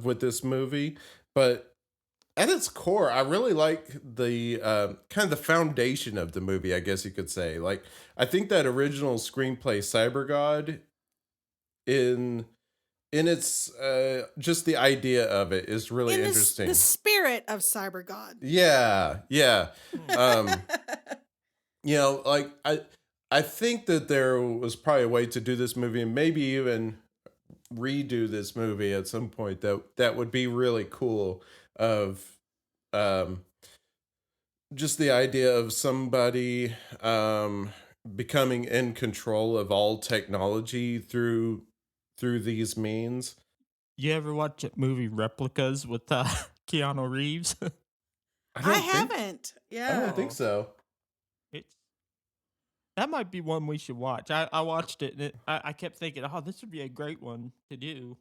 [SPEAKER 1] with this movie, but at its core, I really like the kind of the foundation of the movie, I guess you could say. Like, I think that original screenplay, Cyber God, in its just the idea of it is really interesting.
[SPEAKER 2] The spirit of Cyber God.
[SPEAKER 1] Yeah. You know, like I think that there was probably a way to do this movie and maybe even redo this movie at some point that would be really cool. Of just the idea of somebody becoming in control of all technology through these means.
[SPEAKER 4] You ever watch that movie Replicas with Keanu Reeves?
[SPEAKER 2] I haven't. Yeah.
[SPEAKER 1] I don't think so.
[SPEAKER 4] That might be one we should watch. I watched it and I kept thinking, oh, this would be a great one to do.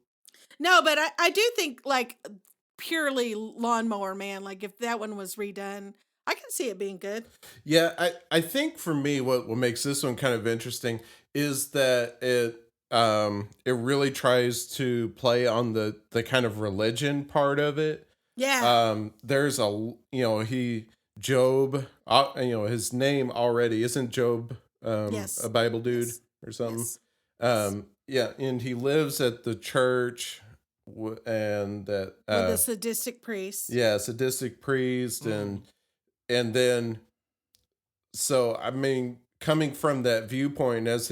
[SPEAKER 2] No, but I do think like purely Lawnmower Man, like if that one was redone, I can see it being good.
[SPEAKER 1] Yeah, I think for me what makes this one kind of interesting is that it really tries to play on the kind of religion part of it.
[SPEAKER 2] Yeah.
[SPEAKER 1] There's Job, his name already isn't Job
[SPEAKER 2] yes.
[SPEAKER 1] a Bible dude or something. Yes. Yeah, and he lives at the church and that
[SPEAKER 2] with a sadistic priest.
[SPEAKER 1] Yeah, sadistic priest and then so I mean coming from that viewpoint as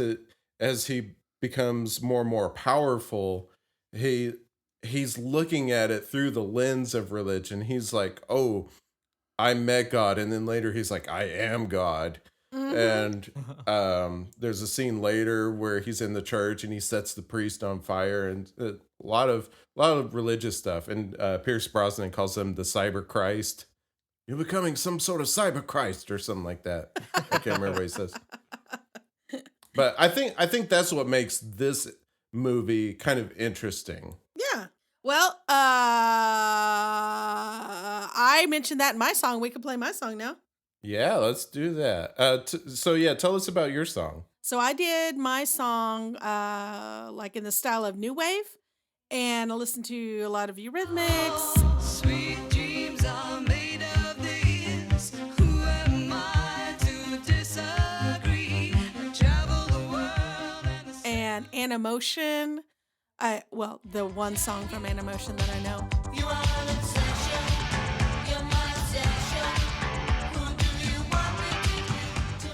[SPEAKER 1] he becomes more and more powerful, he's looking at it through the lens of religion. He's like, "Oh, I met God," and then later he's like, "I am God." Mm-hmm. And there's a scene later where he's in the church and he sets the priest on fire, and a lot of religious stuff. And Pierce Brosnan calls him the Cyber Christ. You're becoming some sort of Cyber Christ or something like that. I can't remember what he says. But I think that's what makes this movie kind of interesting.
[SPEAKER 2] Yeah. Well, I mentioned that in my song. We could play my song now.
[SPEAKER 1] Yeah, let's do that. So tell us about your song.
[SPEAKER 2] So I did my song like in the style of new wave, and I listened to a lot of Eurythmics.
[SPEAKER 3] Sweet dreams are made of this. Who am I to disagree? I travel the world
[SPEAKER 2] and Animotion. The one song from Animotion that I know.
[SPEAKER 3] You are an obsession. You're my obsession. Who do you want me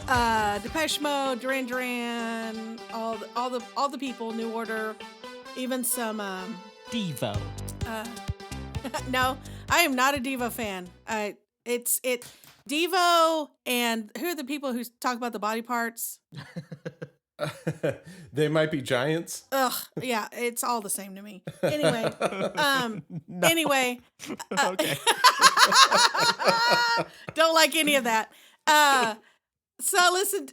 [SPEAKER 3] to
[SPEAKER 2] Depeche Mode, Duran Duran, all the people, New Order, even some
[SPEAKER 4] Devo.
[SPEAKER 2] No, I am not a Devo fan. It's Devo, and who are the people who talk about the body parts?
[SPEAKER 1] They Might Be Giants.
[SPEAKER 2] Ugh, yeah, it's all the same to me. Anyway, anyway,
[SPEAKER 4] Okay.
[SPEAKER 2] don't like any of that. So listen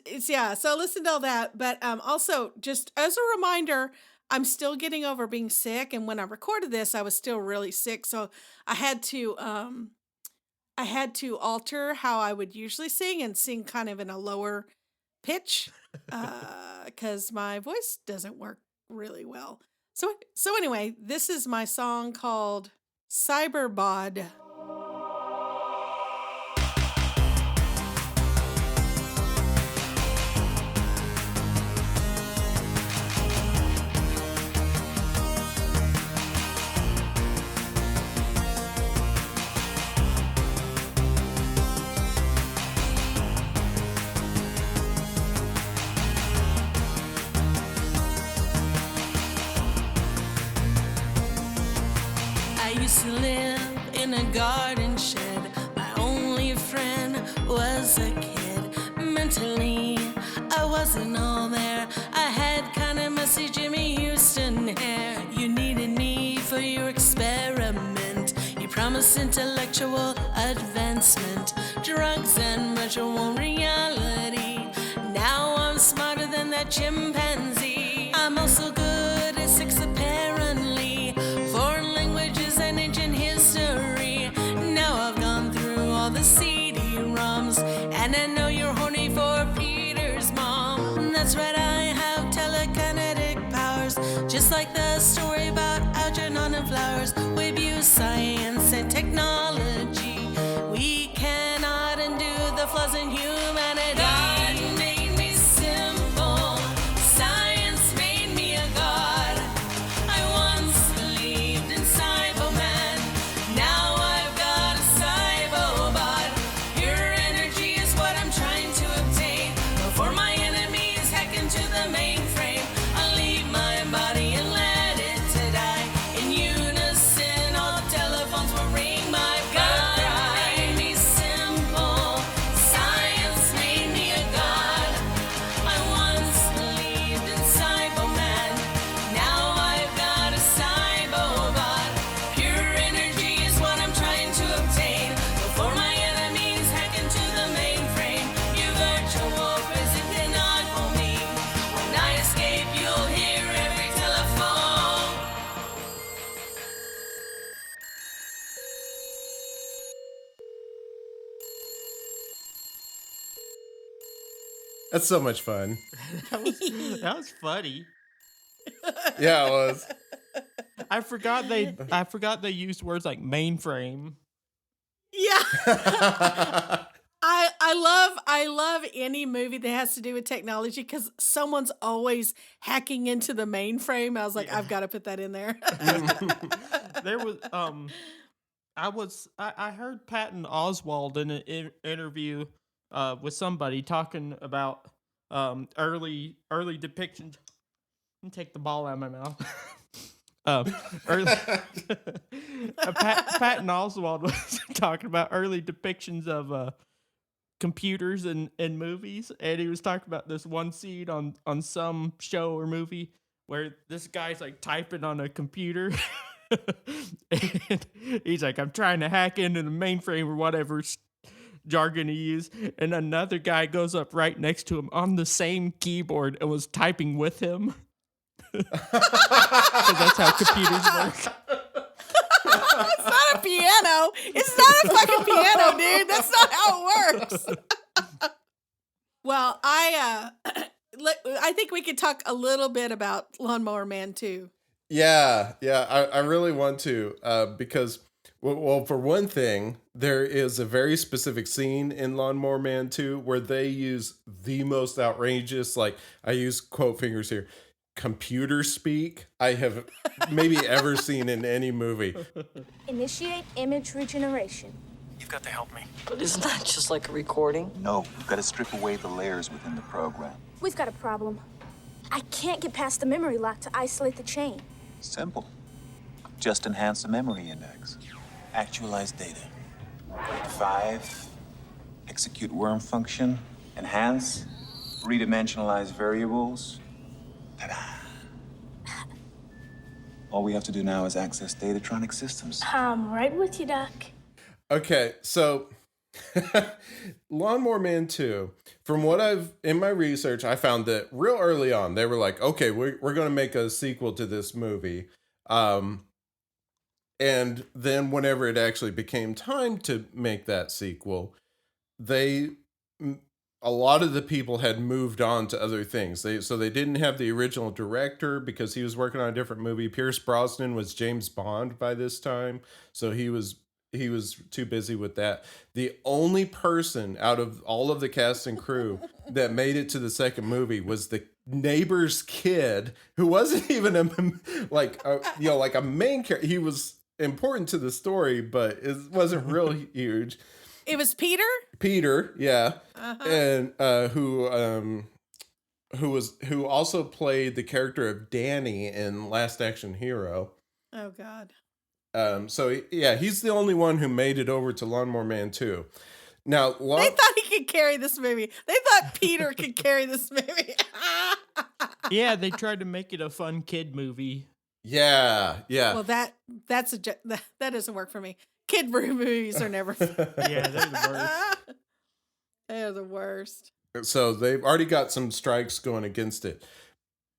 [SPEAKER 2] to all that, but also just as a reminder, I'm still getting over being sick, and when I recorded this, I was still really sick, so I had to alter how I would usually sing and sing kind of in a lower pitch, because my voice doesn't work really well. So anyway, this is my song called Cyberbod.
[SPEAKER 3] in a garden shed. My only friend was a kid. Mentally, I wasn't all there. I had kind of messy Jimmy Houston hair. You needed me for your experiment. You promised intellectual advancement, drugs and virtual reality. Now I'm smarter than that chimpanzee. I'm also good at sex apparently, foreign languages and ancient history. Now I've gone through all the CD-ROMs, and I know you're horny for Peter's mom. That's right, I have telekinetic powers, just like the story about Algernon and flowers. We've used science and technology. We cannot undo the flaws in humanity. God made me simple. Science made me a god. I once believed in Cyberman. Now I've got a Cybobot. Pure energy is what I'm trying to obtain. Before my enemies hack into the mainframe, I'll leave my body and let it to die. In unison, all telephones will ring. My God made me simple. Science made me a god. I once believed in Cyberman. Now I've got a Cybobot. Pure energy is what I'm trying to obtain. Before my enemies hack into the mainframe, your virtual prison cannot hold me. When I escape, you'll hear every telephone.
[SPEAKER 1] That's so much fun.
[SPEAKER 4] That was funny.
[SPEAKER 1] Yeah, it was.
[SPEAKER 4] I forgot they used words like mainframe.
[SPEAKER 2] Yeah. I love any movie that has to do with technology because someone's always hacking into the mainframe. I was like, I've got to put that in there.
[SPEAKER 4] There was I heard Patton Oswalt in an interview with somebody talking about early depictions. Let me take the ball out of my mouth. Early, Patton Oswalt was talking about early depictions of computers in movies, and he was talking about this one scene on some show or movie where this guy's like typing on a computer. And he's like, I'm trying to hack into the mainframe or whatever jargon he used, and another guy goes up right next to him on the same keyboard and was typing with him. Because that's how computers work.
[SPEAKER 2] It's not a piano. It's not a fucking piano, dude. That's not how it works. Well, I think we could talk a little bit about Lawnmower Man too.
[SPEAKER 1] Yeah, I really want to because, well, for one thing, there is a very specific scene in Lawnmower Man 2 where they use the most outrageous, like, I use quote fingers here, computer speak I have maybe ever seen in any movie.
[SPEAKER 9] Initiate image regeneration.
[SPEAKER 10] You've got to help me.
[SPEAKER 11] But isn't that just like a recording?
[SPEAKER 10] No, you've got to strip away the layers within the program.
[SPEAKER 9] We've got a problem. I can't get past the memory lock to isolate the chain.
[SPEAKER 10] Simple. Just enhance the memory index. Actualize data. 5. Execute worm function. Enhance. Redimensionalize variables. Ta-da. All we have to do now is access Datatronic systems.
[SPEAKER 9] I'm right with you, Doc.
[SPEAKER 1] Okay, so Lawnmower Man 2, from what I've, in my research, I found that real early on, they were like, okay, we're going to make a sequel to this movie. And then whenever it actually became time to make that sequel, a lot of the people had moved on to other things. So they didn't have the original director because he was working on a different movie. Pierce Brosnan was James Bond by this time, so he was too busy with that. The only person out of all of the cast and crew that made it to the second movie was the neighbor's kid, who wasn't even a main character. He was important to the story, but it wasn't real huge.
[SPEAKER 2] It was Peter?
[SPEAKER 1] Peter, yeah. Uh-huh. And who also played the character of Danny in Last Action Hero.
[SPEAKER 2] Oh God.
[SPEAKER 1] He's the only one who made it over to Lawnmower Man 2. Now,
[SPEAKER 2] they thought he could carry this movie. They thought Peter could carry this movie.
[SPEAKER 4] Yeah, they tried to make it a fun kid movie.
[SPEAKER 1] Yeah.
[SPEAKER 2] Well, that doesn't work for me. Kid movies are never fun.
[SPEAKER 4] Yeah, they're the worst.
[SPEAKER 2] They're the worst.
[SPEAKER 1] So they've already got some strikes going against it.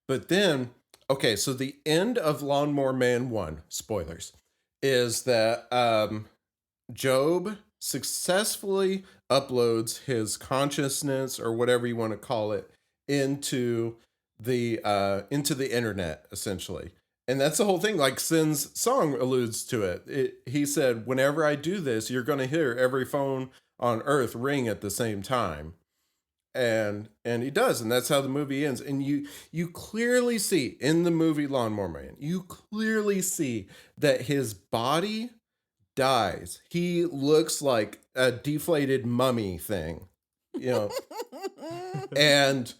[SPEAKER 1] But then, okay, so the end of Lawnmower Man 1, spoilers, is that Job successfully uploads his consciousness, or whatever you want to call it, into the internet, essentially. And that's the whole thing. Like Sin's song alludes to it. He said, whenever I do this, you're going to hear every phone on Earth ring at the same time. And he does, and that's how the movie ends. And you clearly see in the movie Lawnmower Man, you clearly see that his body dies. He looks like a deflated mummy thing, you know. And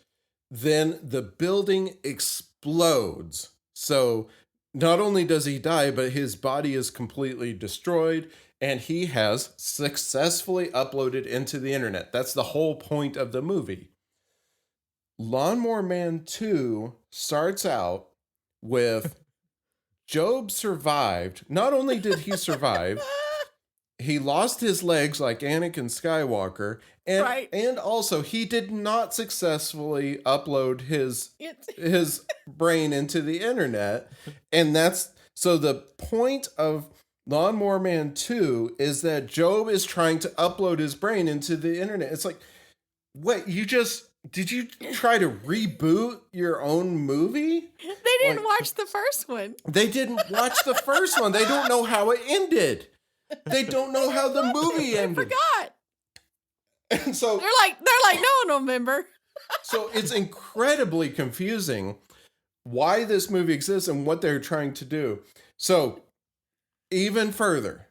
[SPEAKER 1] then the building explodes. So not only does he die, but his body is completely destroyed, and he has successfully uploaded into the internet. That's the whole point of the movie. Lawnmower Man 2 starts out with Job survived. Not only did he survive, he lost his legs like Anakin Skywalker, and also he did not successfully upload his brain into the internet. And that's so the point of Lawnmower Man 2 is that Job is trying to upload his brain into the internet. It's like, wait, did you try to reboot your own movie?
[SPEAKER 2] They didn't watch the first one.
[SPEAKER 1] They didn't watch the first one. They don't know how it ended. They don't know how the movie ended.
[SPEAKER 2] They forgot.
[SPEAKER 1] And so
[SPEAKER 2] they're like, no one will remember.
[SPEAKER 1] So it's incredibly confusing why this movie exists and what they're trying to do. So even further,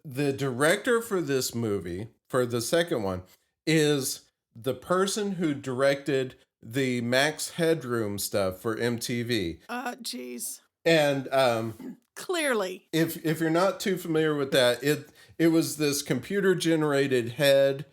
[SPEAKER 1] the director for this movie, for the second one, is the person who directed the Max Headroom stuff for MTV.
[SPEAKER 2] Jeez.
[SPEAKER 1] And
[SPEAKER 2] clearly,
[SPEAKER 1] if you're not too familiar with that, it was this computer generated head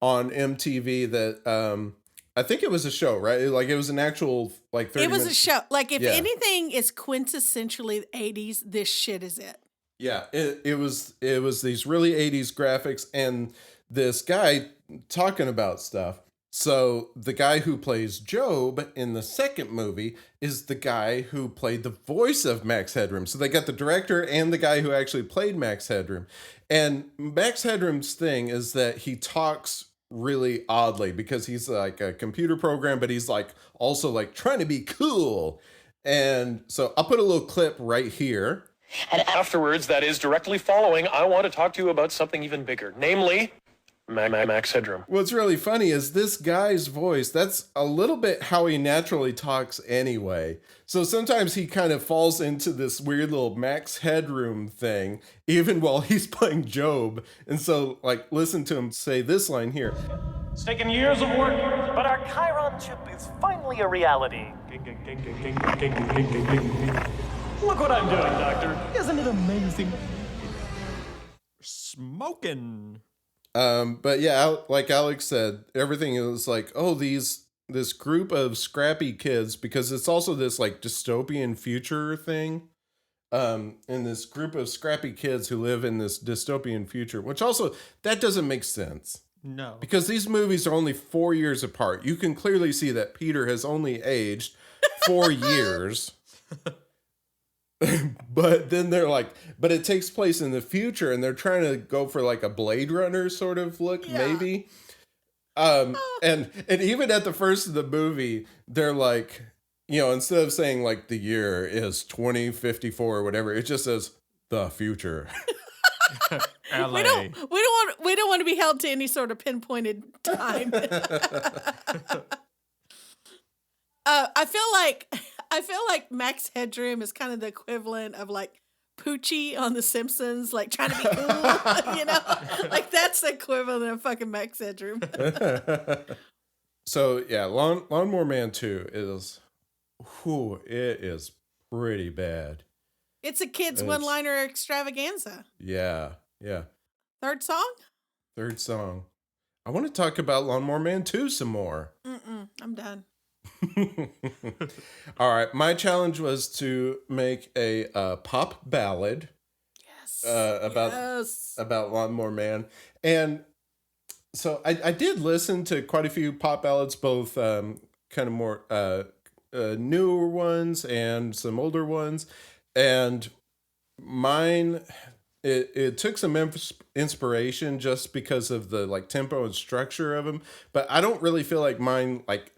[SPEAKER 1] on MTV that I think it was a show, right? Like it was an actual 30
[SPEAKER 2] It was
[SPEAKER 1] minutes.
[SPEAKER 2] a show. Like if anything is quintessentially 80s, this shit is it.
[SPEAKER 1] Yeah, it was these really 80s graphics and this guy talking about stuff. So the guy who plays Job in the second movie is the guy who played the voice of Max Headroom. So they got the director and the guy who actually played Max Headroom. And Max Headroom's thing is that he talks really oddly because he's like a computer program, but he's like also like trying to be cool. And so I'll put a little clip right here.
[SPEAKER 12] And afterwards, that is directly following, I want to talk to you about something even bigger, namely Max Headroom.
[SPEAKER 1] What's really funny is this guy's voice, that's a little bit how he naturally talks anyway. So sometimes he kind of falls into this weird little Max Headroom thing, even while he's playing Job. And so, like, listen to him say this line here.
[SPEAKER 12] It's taken years of work, but our Chiron chip is finally a reality. Look what I'm doing, Doctor. Isn't it amazing?
[SPEAKER 4] Smoking.
[SPEAKER 1] But yeah, like Alex said, everything is like, oh, this group of scrappy kids, because it's also this like dystopian future thing. And this group of scrappy kids who live in this dystopian future, which also, that doesn't make sense.
[SPEAKER 4] No.
[SPEAKER 1] Because these movies are only 4 years apart. You can clearly see that Peter has only aged 4 years. But then they're like, but it takes place in the future and they're trying to go for like a Blade Runner sort of look, maybe. And even at the first of the movie, they're like, you know, instead of saying like the year is 2054 or whatever, it just says the future.
[SPEAKER 2] We don't want to be held to any sort of pinpointed time. I feel like Max Headroom is kind of the equivalent of like Poochie on The Simpsons, like trying to be cool, you know? Like that's the equivalent of fucking Max Headroom.
[SPEAKER 1] So yeah, Lawnmower Man 2 is, it is pretty bad.
[SPEAKER 2] It's a kid's
[SPEAKER 1] It's-
[SPEAKER 2] one-liner extravaganza.
[SPEAKER 1] Yeah. Yeah.
[SPEAKER 2] Third song?
[SPEAKER 1] Third song. I want to talk about Lawnmower Man 2 some more.
[SPEAKER 2] I'm done.
[SPEAKER 1] All right. My challenge was to make a pop ballad about Lawnmower Man. And so I did listen to quite a few pop ballads, both kind of more newer ones and some older ones. And mine, it took some inspiration just because of the like tempo and structure of them. But I don't really feel like mine like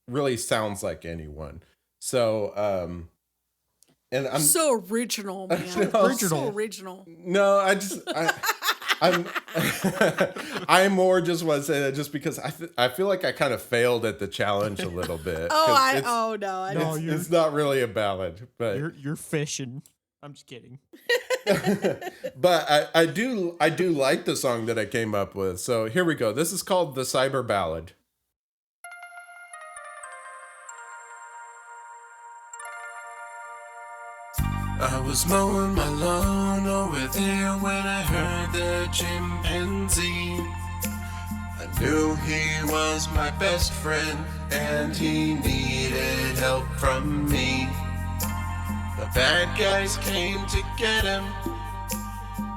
[SPEAKER 1] really sounds like anyone. So, and I'm
[SPEAKER 2] so original, man. So original.
[SPEAKER 1] No, I'm I more just want to say that just because I feel like I kind of failed at the challenge a little bit. It's not really a ballad, but
[SPEAKER 4] You're fishing. I'm just kidding.
[SPEAKER 1] but I do like the song that I came up with. So here we go. This is called the Cyber Ballad. I was mowing my lawn over there when I heard the chimpanzee. I knew he was my best friend and he needed help from me. The bad guys came to get him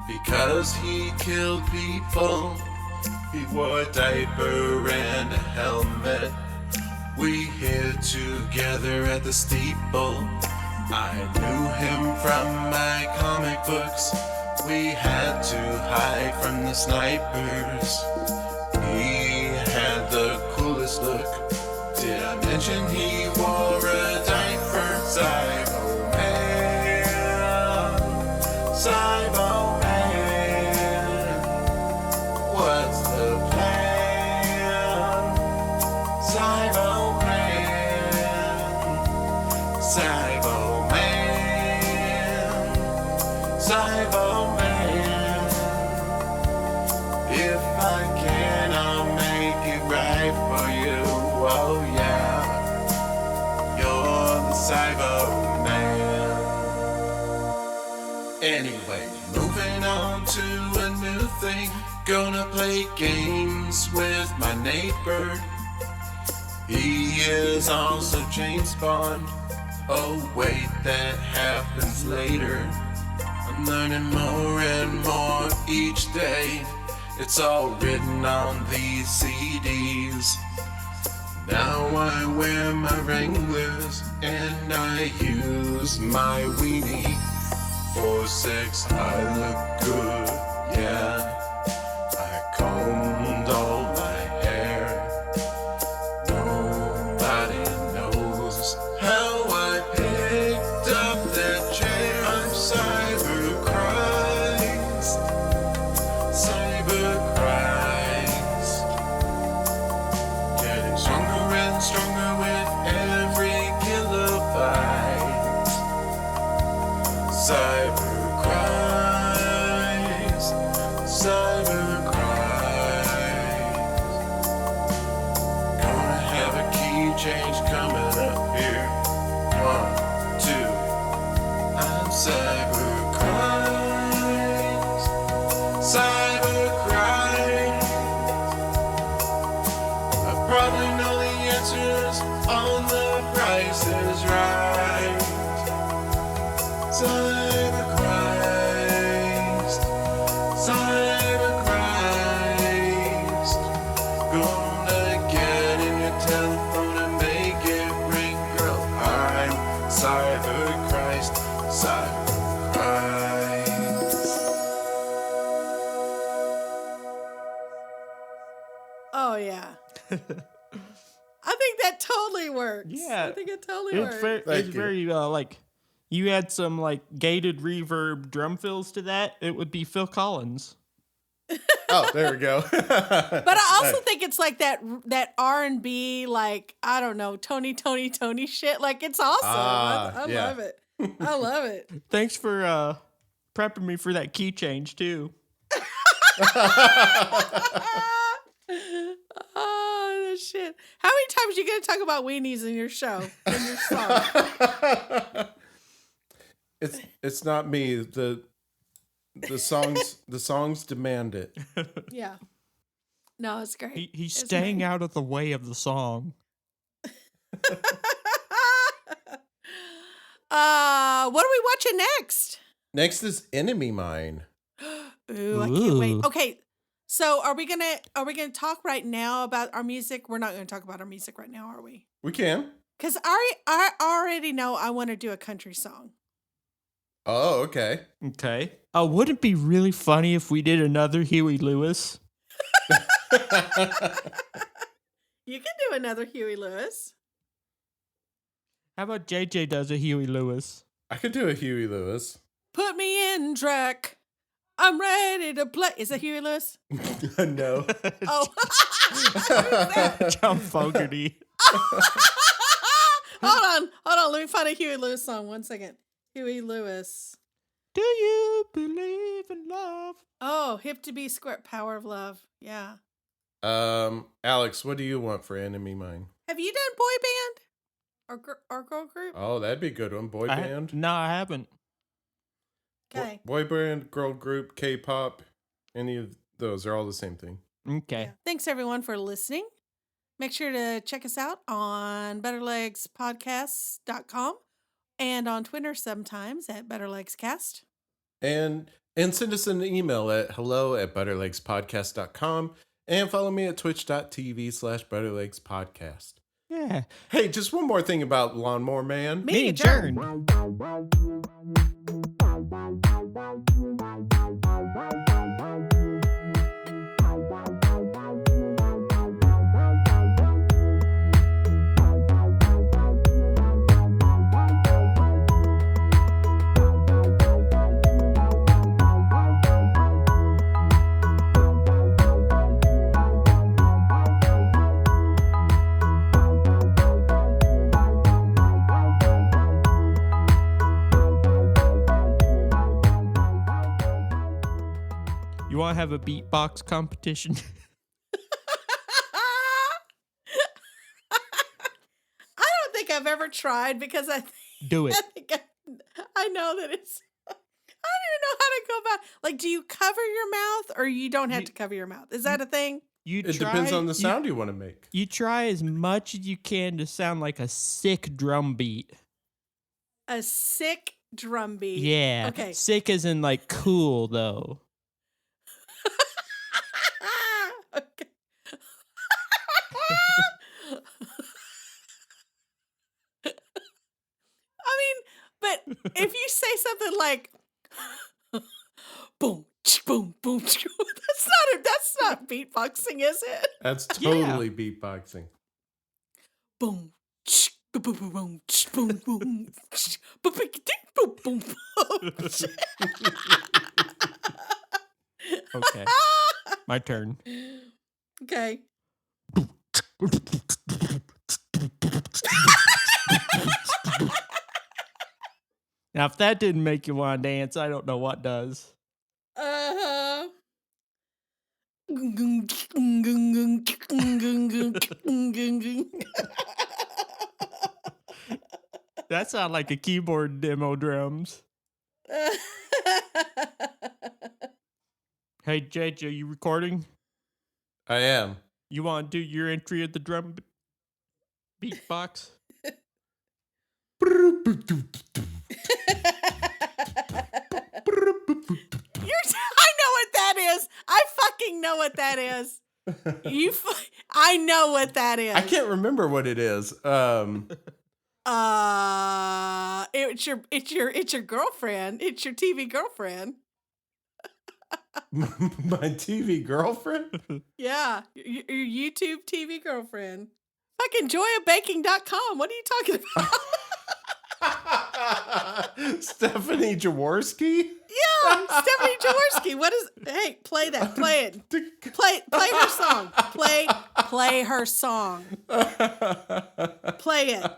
[SPEAKER 1] because he killed people. He wore a diaper and a helmet. We hid together at the steeple. I knew him from my comic books. We had to hide from the snipers. He had the coolest look. Did I mention he wore a diaper? Cybo Man, Cybo Man, what's the plan? Cybo Man, Cybo Man, Cybo Man. If I can, I'll make it right for you. Oh yeah, you're the Cybo Man. Anyway, moving on to a new thing. Gonna play games with my neighbor. He is also James Bond. Oh wait, that happens later. I'm learning more and more each day. It's all written on these CDs. Now I wear my Wranglers and I use my weenie. For sex I look good, yeah. I combed all my hair. Nobody knows how I picked up that chair. I'm Cyber Christ, Cyber Christ. Getting stronger and stronger with every kilobyte. Cyber Christ, Cyber Christ. Gonna have a key change coming up here. 1, 2. I'm Cyber Christ, Cyber Christ. I probably know the answers on the Price is Right. Cyber Christ, Cyber Christ. Gonna get in your telephone and make it ring, girl. I'm Cyber Christ, Cyber Christ.
[SPEAKER 2] Oh yeah. I think that totally works.
[SPEAKER 4] Yeah.
[SPEAKER 2] I think it totally
[SPEAKER 4] It's
[SPEAKER 2] works.
[SPEAKER 4] very,
[SPEAKER 1] Thank
[SPEAKER 4] it's
[SPEAKER 1] you.
[SPEAKER 4] very like, you add some like gated reverb drum fills to that, it would be Phil Collins.
[SPEAKER 1] Oh, there we go.
[SPEAKER 2] But I also think it's like that R&B, like, I don't know, Tony shit. Like, it's awesome. I
[SPEAKER 1] yeah.
[SPEAKER 2] love it. I love it.
[SPEAKER 4] Thanks for prepping me for that key change too.
[SPEAKER 2] Oh, shit. How many times are you going to talk about weenies in your show? In your song?
[SPEAKER 1] It's not me. The songs demand it.
[SPEAKER 2] Yeah. No, it's great.
[SPEAKER 4] He's
[SPEAKER 2] It's
[SPEAKER 4] staying
[SPEAKER 2] great.
[SPEAKER 4] out of the way of the song.
[SPEAKER 2] What are we watching next?
[SPEAKER 1] Next is Enemy Mine.
[SPEAKER 2] Ooh, I can't wait.
[SPEAKER 4] Ooh.
[SPEAKER 2] Okay. So are we gonna talk right now about our music? We're not gonna talk about our music right now, are we?
[SPEAKER 1] We can.
[SPEAKER 2] Because I already know I want to do a country song.
[SPEAKER 1] Oh, okay.
[SPEAKER 4] Okay. Wouldn't it be really funny if we did another Huey Lewis?
[SPEAKER 2] You can do another Huey Lewis.
[SPEAKER 4] How about JJ does a Huey Lewis?
[SPEAKER 1] I could do a Huey Lewis.
[SPEAKER 2] Put me in track. I'm ready to play. Is that Huey Lewis?
[SPEAKER 1] No.
[SPEAKER 2] Oh.
[SPEAKER 4] John Fogerty.
[SPEAKER 2] Hold on. Let me find a Huey Lewis song. 1 second. Huey Lewis.
[SPEAKER 4] Do you believe in love?
[SPEAKER 2] Oh, Hip to Be Square. Power of Love. Yeah.
[SPEAKER 1] Alex, what do you want for Enemy Mine?
[SPEAKER 2] Have you done boy band or girl group?
[SPEAKER 1] Oh, that'd be a good one. Boy band.
[SPEAKER 4] No, I haven't.
[SPEAKER 2] Okay.
[SPEAKER 1] Boy band, girl group, K-pop. Any of those are all the same thing.
[SPEAKER 4] Okay.
[SPEAKER 2] Yeah. Thanks everyone for listening. Make sure to check us out on butterlegspodcast.com and on Twitter sometimes at butterlegscast.
[SPEAKER 1] And send us an email at hello@butterlegspodcast.com and follow me at twitch.tv/butterlegspodcast.
[SPEAKER 4] Yeah.
[SPEAKER 1] Hey, just one more thing about Lawnmower Man.
[SPEAKER 2] Meeting adjourned.
[SPEAKER 4] You want to have a beatbox competition?
[SPEAKER 2] I don't think I've ever tried because
[SPEAKER 4] Do it.
[SPEAKER 2] I know that it's. I don't even know how to go about. Like, do you cover your mouth or you don't have to cover your mouth? Is that a thing?
[SPEAKER 1] It depends on the sound you want to make.
[SPEAKER 4] You try as much as you can to sound like a sick drum beat.
[SPEAKER 2] A sick drum beat.
[SPEAKER 4] Yeah.
[SPEAKER 2] Okay.
[SPEAKER 4] Sick as in like cool though.
[SPEAKER 2] Okay. I mean, but if you say something like boom, boom, boom, that's not beatboxing, is it?
[SPEAKER 1] That's totally beatboxing.
[SPEAKER 2] Boom, boom, boom, boom, boom, boom, boom, boom, boom.
[SPEAKER 4] Okay. My turn.
[SPEAKER 2] Okay.
[SPEAKER 4] Now, if that didn't make you want to dance, I don't know what does.
[SPEAKER 2] Uh-huh.
[SPEAKER 4] That sounds like a keyboard demo drums. Hey, JJ, you recording?
[SPEAKER 1] I am.
[SPEAKER 4] You want to do your entry of the drum beatbox?
[SPEAKER 2] I know what that is. I fucking know what that is. I know what that is.
[SPEAKER 1] I can't remember what it is.
[SPEAKER 2] It's your girlfriend. It's your TV girlfriend.
[SPEAKER 1] My TV girlfriend?
[SPEAKER 2] Yeah, your YouTube TV girlfriend. Fucking joyofbaking.com. What are you talking about?
[SPEAKER 1] Stephanie Jaworski?
[SPEAKER 2] Yeah, Stephanie Jaworski. What is? Hey, play that. Play it. Play her song. Play her song. Play it.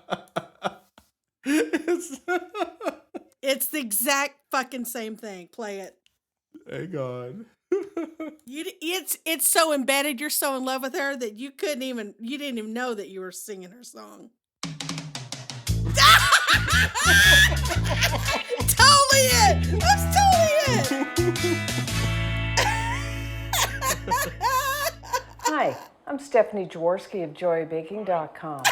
[SPEAKER 2] It's the exact fucking same thing. Play it.
[SPEAKER 1] Hang on.
[SPEAKER 2] It's so embedded. You're so in love with her that you didn't even know that you were singing her song. Totally it. That's totally it.
[SPEAKER 13] Hi, I'm Stephanie Jaworski of JoyBaking.com.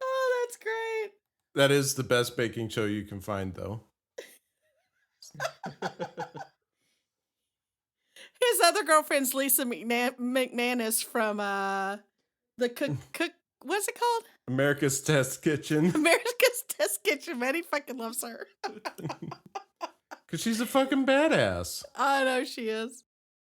[SPEAKER 2] Oh, that's great.
[SPEAKER 1] That is the best baking show you can find, though.
[SPEAKER 2] His other girlfriend's Lisa McManus from the cook. What's it called?
[SPEAKER 1] America's Test Kitchen.
[SPEAKER 2] America's Test Kitchen. Man, he fucking loves her.
[SPEAKER 1] Because she's a fucking badass.
[SPEAKER 2] I know she is.